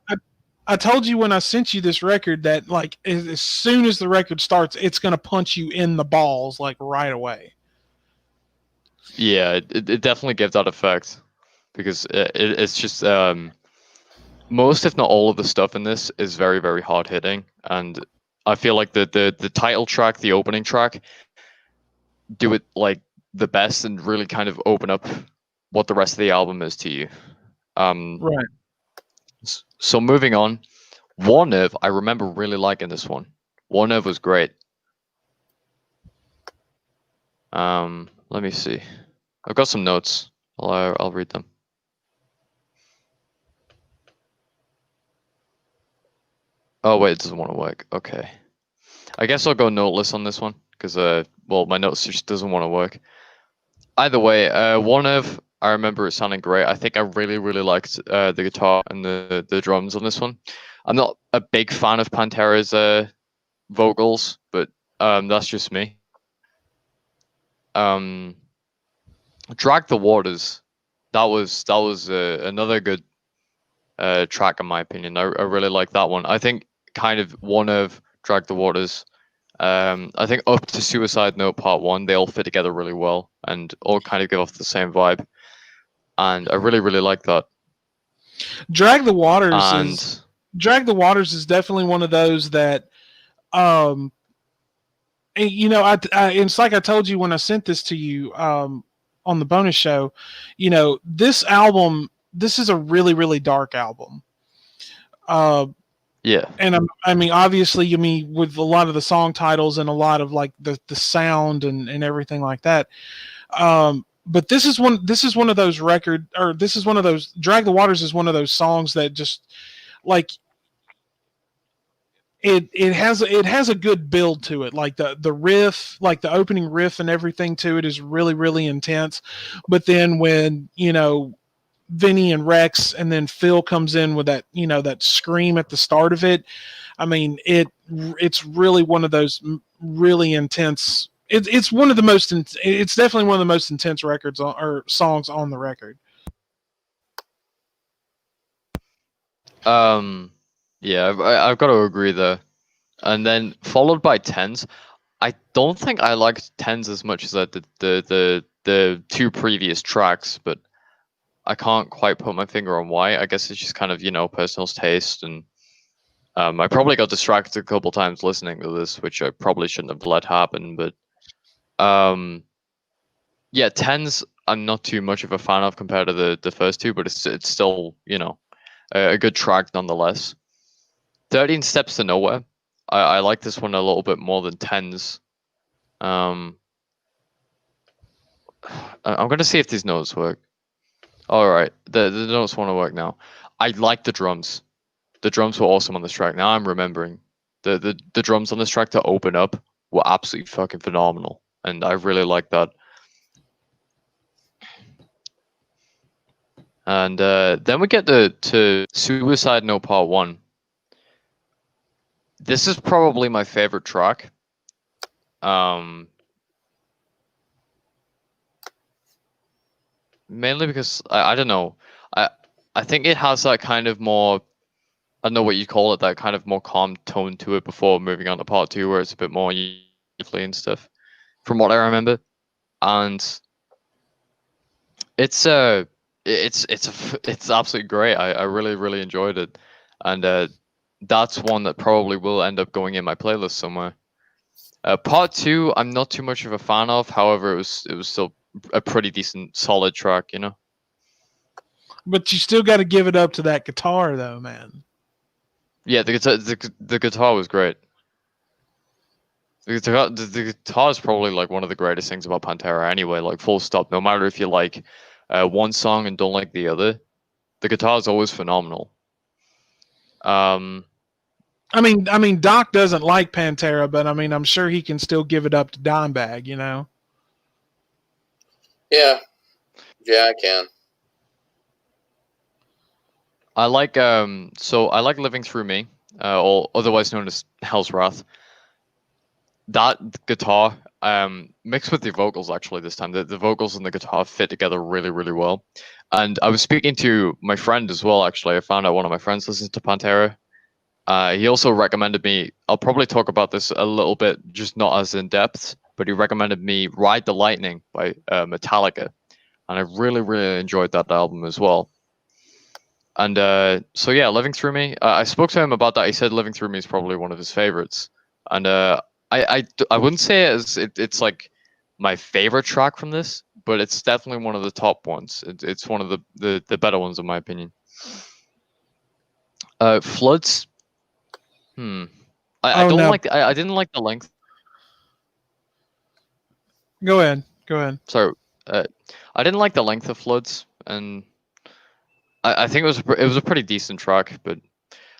I told you when I sent you this record that like as soon as the record starts, it's gonna punch you in the balls like right away. Yeah, it definitely gives that effect because it's just most, if not all, of the stuff in this is very, very hard hitting, and I feel like the title track, the opening track, do it like the best and really kind of open up what the rest of the album is to you. Right. So moving on, War Nerve, I remember really liking this one. War Nerve was great. Let me see. I've got some notes. I'll read them. Oh wait, it doesn't want to work. Okay. I guess I'll go noteless on this one because well, my notes just doesn't want to work. Either way, War Nerve, I remember it sounding great. I think I really, really liked the guitar and the drums on this one. I'm not a big fan of Pantera's vocals, but that's just me. Drag the Waters, that was another good track in my opinion. I really like that one. I think kind of one of Drag the Waters. I think up to Suicide Note Part 1, they all fit together really well and all kind of give off the same vibe. And I really, really like that. Drag the Waters is definitely one of those that it's like I told you when I sent this to you on the bonus show, this album, this is a really, really dark album. Yeah. And obviously, with a lot of the song titles and a lot of like the sound and everything like that. But this is one of those Drag the Waters is one of those songs that just like it has a good build to it. Like the riff, like the opening riff and everything to it is really, really intense. But then when, Vinny and Rex and then Phil comes in with that, that scream at the start of it. I mean, it's really one of those really intense. It's definitely one of the most intense records or songs on the record. Yeah, I've got to agree there. And then followed by Tens. I don't think I liked Tens as much as I did the two previous tracks, but I can't quite put my finger on why. I guess it's just kind of, personal taste, and I probably got distracted a couple times listening to this, which I probably shouldn't have let happen. But yeah, 10s I'm not too much of a fan of compared to the first two, but it's still, a good track nonetheless. 13 Steps to Nowhere. I like this one a little bit more than 10s. I'm gonna see if these notes work. All right, the notes want to work now. I like the drums. The drums were awesome on this track. Now I'm remembering the drums on this track to open up were absolutely fucking phenomenal, and I really like that. And then we get to Suicide Note Part 1. This is probably my favorite track. Mainly because I don't know. I think it has that kind of more, I don't know what you call it, that kind of more calm tone to it before moving on to Part 2, where it's a bit more lively and stuff, from what I remember. And it's absolutely great. I really enjoyed it, and that's one that probably will end up going in my playlist somewhere. Part 2, I'm not too much of a fan of. However, it was still a pretty decent, solid track, But you still got to give it up to that guitar, though, man. Yeah, the guitar was great. The guitar is probably like one of the greatest things about Pantera anyway, like full stop. No matter if you like one song and don't like the other, the guitar is always phenomenal. I mean, Doc doesn't like Pantera, but I mean, I'm sure he can still give it up to Dimebag, Yeah, I can. I like I like Living Through Me, or otherwise known as Hell's Wrath. That guitar, mixed with the vocals actually this time, the vocals and the guitar fit together really well. And I was speaking to my friend as well, actually. I found out one of my friends listens to Pantera. He also recommended me, I'll probably talk about this a little bit, just not as in depth, but he recommended me Ride the Lightning by Metallica. And I really enjoyed that album as well. And so yeah, Living Through Me, I spoke to him about that. He said Living Through Me is probably one of his favorites. And I wouldn't say it's like my favorite track from this, but it's definitely one of the top ones. It's one of the better ones in my opinion. Floods. I don't like. I didn't like the length. Go ahead. So I didn't like the length of Floods, and I think it was a pretty decent track, but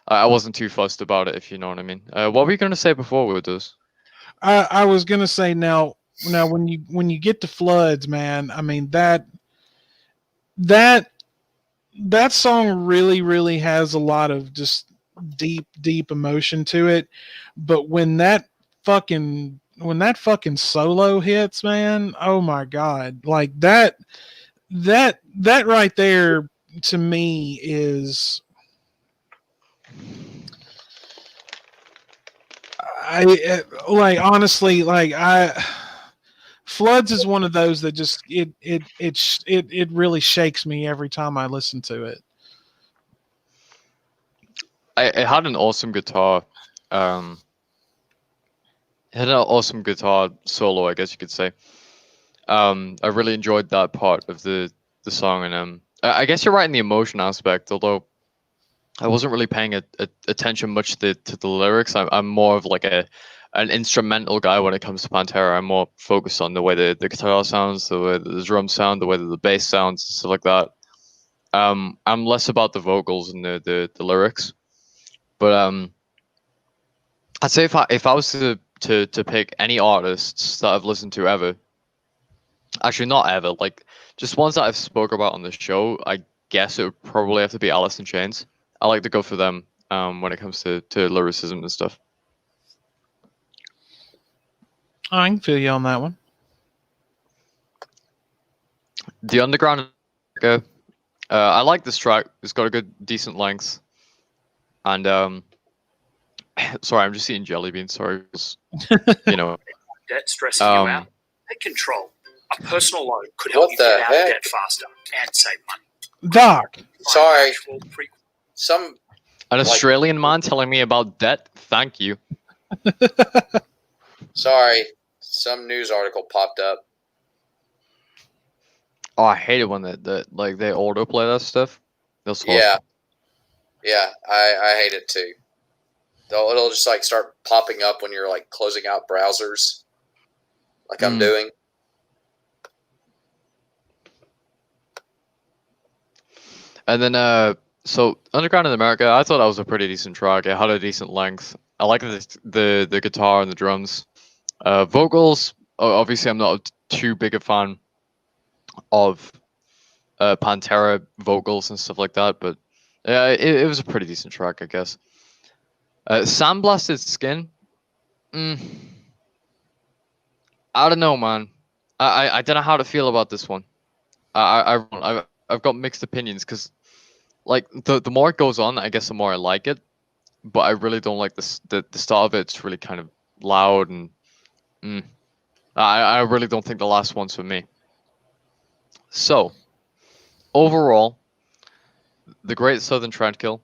I wasn't too fussed about it, if you know what I mean. What were you going to say before we do this? I was gonna say now when you get to Floods, man, I mean that song really has a lot of just deep emotion to it, but when that fucking solo hits, man, oh my god, like that right there to me is honestly, Floods is one of those that just it really shakes me every time I listen to it. It had an awesome guitar. It had an awesome guitar solo, I guess you could say. I really enjoyed that part of the song, and I guess you're right in the emotion aspect. Although I wasn't really paying attention much to the lyrics. I'm more of like an instrumental guy when it comes to Pantera. I'm more focused on the way the guitar sounds, the way the drums sound, the way that the bass sounds, stuff like that. I'm less about the vocals and the lyrics. But I'd say if I was to pick any artists that I've listened to ever, actually not ever, like just ones that I've spoke about on the show, I guess it would probably have to be Alice in Chains. I like to go for them when it comes to lyricism and stuff. I can feel you on that one. The Underground, I like this track. It's got a good, decent length. And sorry, I'm just eating jelly beans. Sorry, debt stressing you out. Take control. A personal loan could help you get out of debt faster and save money. Doc. Sorry. Some An Australian man telling me about debt? Thank you. Sorry. Some news article popped up. Oh, I hate it when they autoplay that stuff. That's Yeah. Yeah, I hate it too. It'll just like start popping up when you're like closing out browsers, like I'm doing. And then, so Underground in America, I thought that was a pretty decent track. It had a decent length. I like the guitar and the drums. Vocals, obviously, I'm not too big a fan of Pantera vocals and stuff like that, but yeah, it was a pretty decent track, I guess. Sandblasted Skin. I don't know, man. I don't know how to feel about this one. I've got mixed opinions because, like, the more it goes on, I guess the more I like it. But I really don't like the start of it. It's really kind of loud and I really don't think the last one's for me. So overall, The Great Southern Trendkill.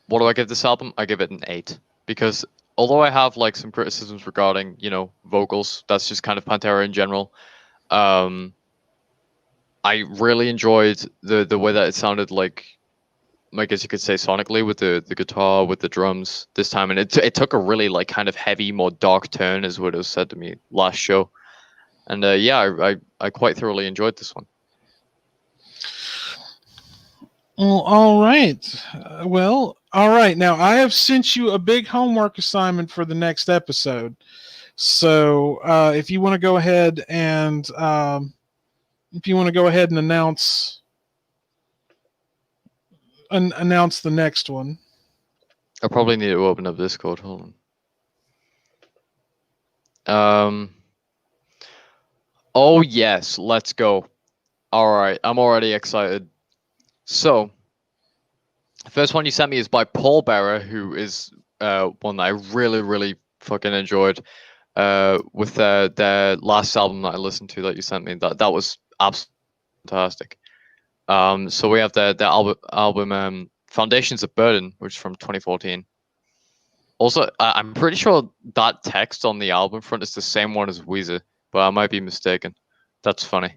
What do I give this album? I give it an 8 because although I have like some criticisms regarding vocals, that's just kind of Pantera in general. I really enjoyed the way that it sounded like I guess you could say sonically with the guitar, with the drums this time, and it took a really like kind of heavy, more dark turn, is what it was said to me last show, and yeah, I quite thoroughly enjoyed this one. Well, all right. All right. Now I have sent you a big homework assignment for the next episode, so if you want to go ahead and announce. Announce the next one. I probably need to open up Discord. Hold on. Oh yes, let's go. All right, I'm already excited. So, the first one you sent me is by Paul Bearer, who is one that I really fucking enjoyed. With their last album that I listened to that you sent me, that was absolutely fantastic. So we have the album Foundations of Burden, which is from 2014. Also, I'm pretty sure that text on the album front is the same one as Weezer, but I might be mistaken. That's funny.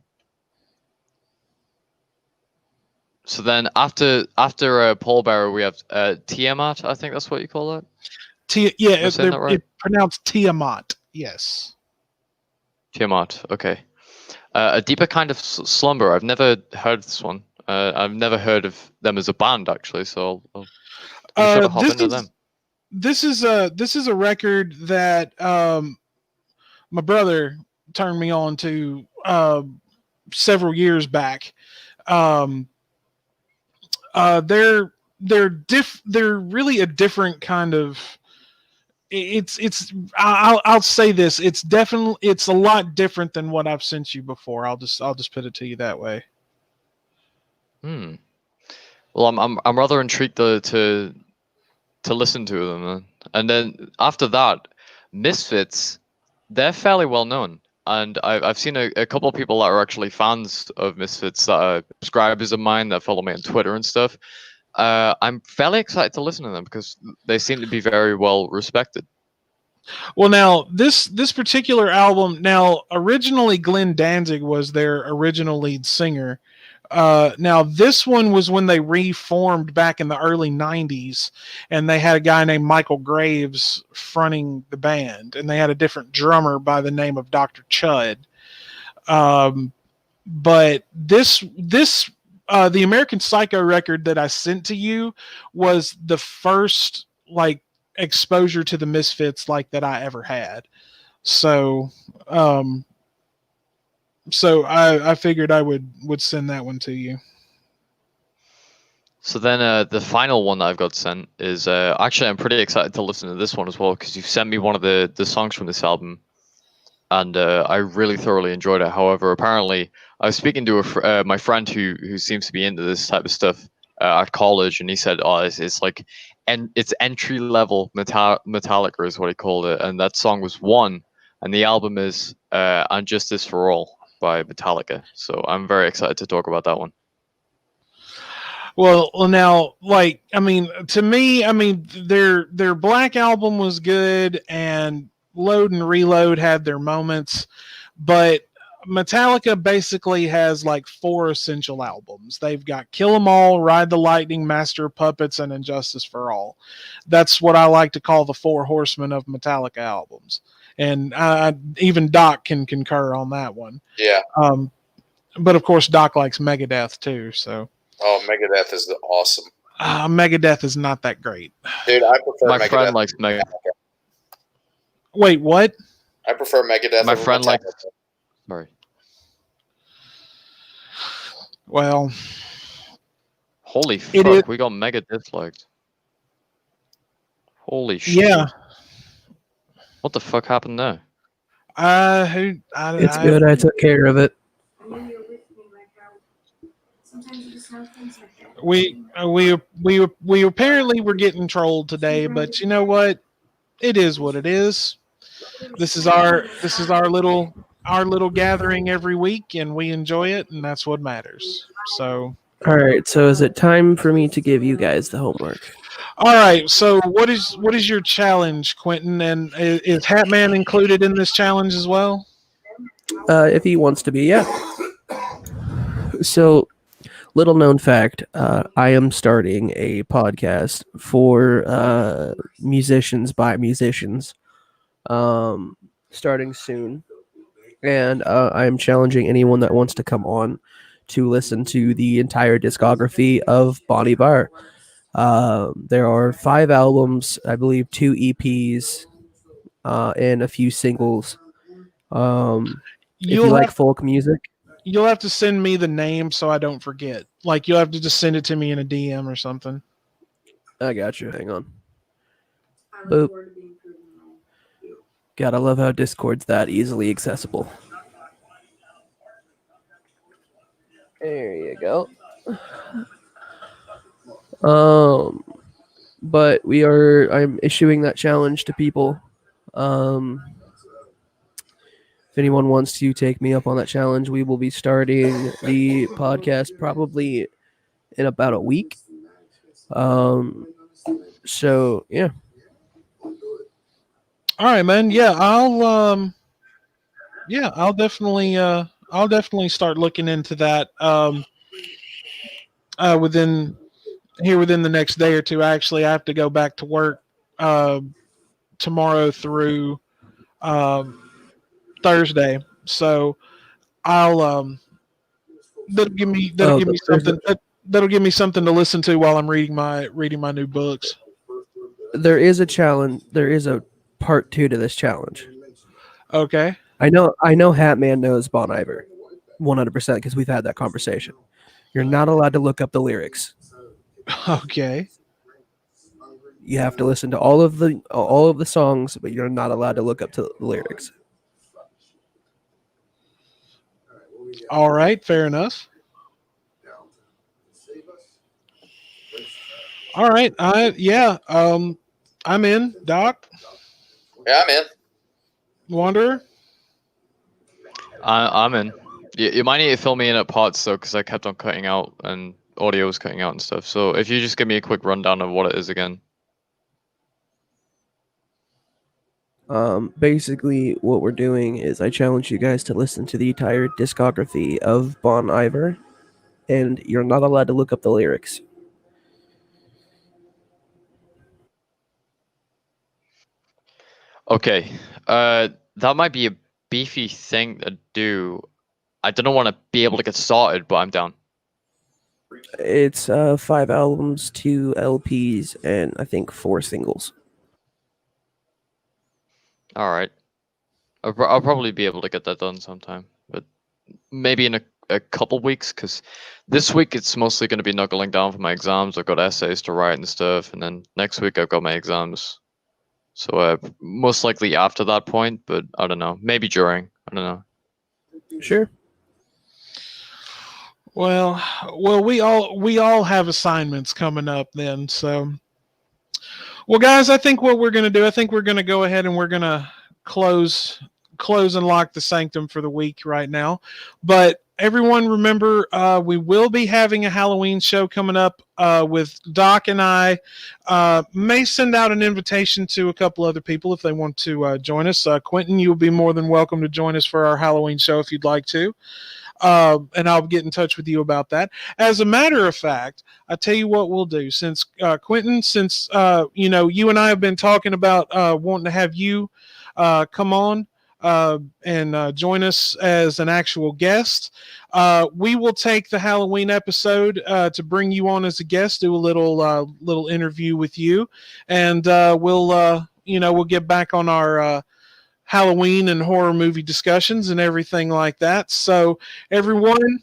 So then after Paul Bearer, we have Tiamat. I think that's what you call it. It's pronounced Tiamat. Yes. Tiamat. Okay. A Deeper Kind of Slumber. I've never heard this one. I've never heard of them as a band, actually. So I'll sort of hop into them. This is a record that my brother turned me on to several years back. They're really a different kind of. I'll say this. It's a lot different than what I've sent you before. I'll just put it to you that way. Well, I'm rather intrigued to listen to them, and then after that, Misfits. They're fairly well known, and I've seen a couple of people that are actually fans of Misfits that are subscribers of mine that follow me on Twitter and stuff. I'm fairly excited to listen to them because they seem to be very well respected. Well, now this particular album. Now, originally Glenn Danzig was their original lead singer. Now this one was when they reformed back in the early 90s, and they had a guy named Michael Graves fronting the band, and they had a different drummer by the name of Dr. Chud. But this the American Psycho record that I sent to you was the first like exposure to the Misfits like that I ever had. So I figured I would send that one to you. So then the final one that I've got sent is actually I'm pretty excited to listen to this one as well because you sent me one of the songs from this album, and I really thoroughly enjoyed it. However, apparently I was speaking to my friend who seems to be into this type of stuff at college, and he said, "Oh, it's like it's entry level Metallica is what he called it," and that song was one, and the album is "And Justice for All" by Metallica. So I'm very excited to talk about that one. Well, now, like, I mean, to me, I mean, their Black album was good, and Load and Reload had their moments, but Metallica basically has like four essential albums. They've got Kill 'Em All, Ride the Lightning, Master of Puppets, and Injustice for All. That's what I like to call the four horsemen of Metallica albums, and even Doc can concur on that one. Yeah. But of course, Doc likes Megadeth too, so. Oh, Megadeth is awesome. Megadeth is not that great. Dude, I prefer My Megadeth. friend likes Megadeth. Wait, what? I prefer Megadeth. My over friend Metallica. likes. Sorry. Well, Holy It fuck, is- we got mega disliked. Holy shit. yeah. What the fuck happened there? It's good. I took care of it. We apparently were getting trolled today, but you know what? It is what it is. This is our little gathering every week, and we enjoy it, and that's what matters. So, All right. So is it time for me to give you guys the homework? all right. So, what is your challenge, Quentin? And is Hatman included in this challenge as well? If he wants to be, yeah. So, little known fact, I am starting a podcast for musicians by musicians, starting soon. And I am challenging anyone that wants to come on to listen to the entire discography of Bon Iver. There are 5 albums, I believe 2 EPs, and a few singles. If you like folk music, You'll have to send me the name so I don't forget. Like, you'll have to just send it to me in a DM or something. I got you. Hang on. Boop. God, I love how Discord's that easily accessible. There you go. But I'm issuing that challenge to people. If anyone wants to take me up on that challenge, we will be starting the podcast probably in about a week. So yeah. All right, man. Yeah, I'll definitely start looking into that within the next day or two. Actually, I have to go back to work tomorrow through Thursday, so I'll that'll give me something that'll give me something to listen to while I'm reading my new books. There is a challenge. There is a part 2 to this challenge. Okay. I know Hatman knows Bon Iver 100% because we've had that conversation. You're not allowed to look up the lyrics. Okay. You have to listen to all of the songs, but you're not allowed to look up to the lyrics. All right, fair enough. All right, I'm in. Doc, Yeah, I'm in. Wanderer. I'm in. You might need to fill me in at parts though, because I kept on cutting out and audio was cutting out and stuff. So if you just give me a quick rundown of what it is again. Basically, what we're doing is I challenge you guys to listen to the entire discography of Bon Iver, and you're not allowed to look up the lyrics. Okay, that might be a beefy thing to do. I don't want to be able to get started, but I'm down. It's 5 albums, 2 LPs, and I think 4 singles. All right, I'll probably be able to get that done sometime, but maybe in a couple weeks, because this week it's mostly going to be knuckling down for my exams. I've got essays to write and stuff, and then next week I've got my exams. So most likely after that point, but I don't know. Maybe during. I don't know. Sure. Well, we all have assignments coming up then. So, well, guys, I think what we're going to do, I think we're going to go ahead and we're going to close and lock the Sanctum for the week right now. But everyone remember, we will be having a Halloween show coming up with Doc and I. May send out an invitation to a couple other people if they want to join us. Quentin, you'll be more than welcome to join us for our Halloween show if you'd like to. And I'll get in touch with you about that. As a matter of fact, I tell you what we'll do. Since Quentin, since you and I have been talking about wanting to have you come on and join us as an actual guest, we will take the Halloween episode to bring you on as a guest, do a little interview with you, and we'll get back on our Halloween and horror movie discussions and everything like that. So everyone,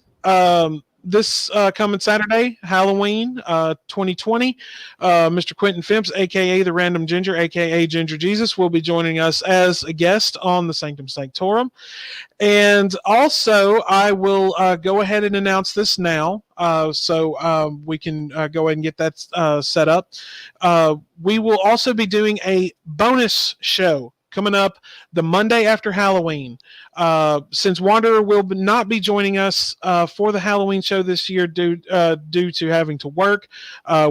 this coming Saturday, Halloween 2020, Mr. Quentin Phipps, a.k.a. the Random Ginger, a.k.a. Ginger Jesus, will be joining us as a guest on the Sanctum Sanctorum. And also, I will go ahead and announce this now, so we can go ahead and get that set up. We will also be doing a bonus show coming up the Monday after Halloween. Since Wanderer will not be joining us for the Halloween show this year due to having to work,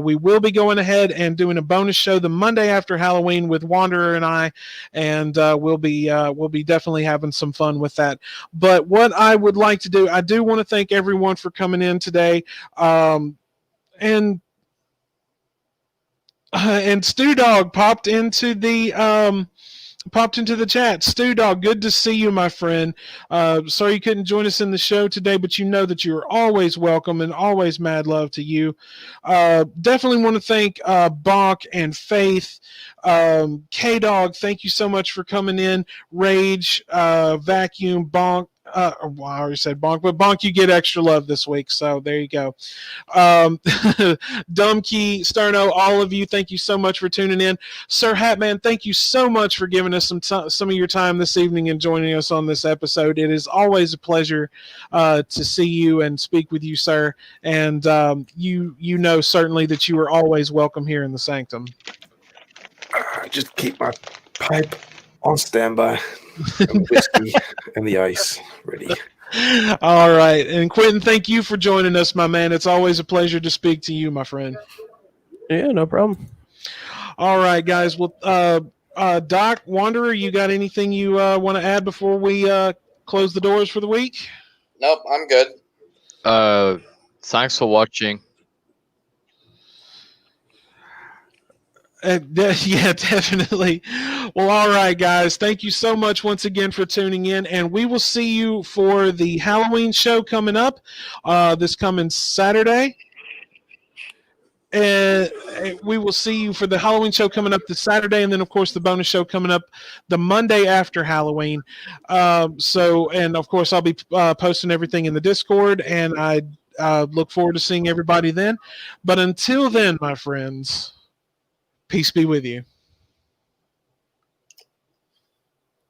we will be going ahead and doing a bonus show the Monday after Halloween with Wanderer and I, and we'll be definitely having some fun with that. But what I would like to do, I do want to thank everyone for coming in today, and Stu Dog popped into the chat. Stu Dog, good to see you, my friend. Sorry you couldn't join us in the show today, but you know that you're always welcome and always mad love to you. Definitely want to thank Bonk and Faith. K-Dog, thank you so much for coming in. Rage, Vacuum, Bonk. I already said Bonk, but Bonk, you get extra love this week, so there you go. Dumbkey, Sterno, all of you, thank you so much for tuning in. Sir Hatman, thank you so much for giving us some of your time this evening and joining us on this episode. It is always a pleasure to see you and speak with you, sir. And you know certainly that you are always welcome here in the Sanctum. Just keep my pipe on standby. And whiskey and the ice ready. All right. And Quentin, thank you for joining us, my man. It's always a pleasure to speak to you, my friend. Yeah, no problem. All right, guys. Well, Doc, Wanderer, you got anything you want to add before we close the doors for the week? Nope, I'm good. Thanks for watching. Yeah, definitely. Well, all right, guys. Thank you so much once again for tuning in, and we will see you for the Halloween show coming up this coming Saturday. And we will see you for the Halloween show coming up this Saturday, and then, of course, the bonus show coming up the Monday after Halloween. And, of course, I'll be posting everything in the Discord, and I look forward to seeing everybody then. But until then, my friends, peace be with you.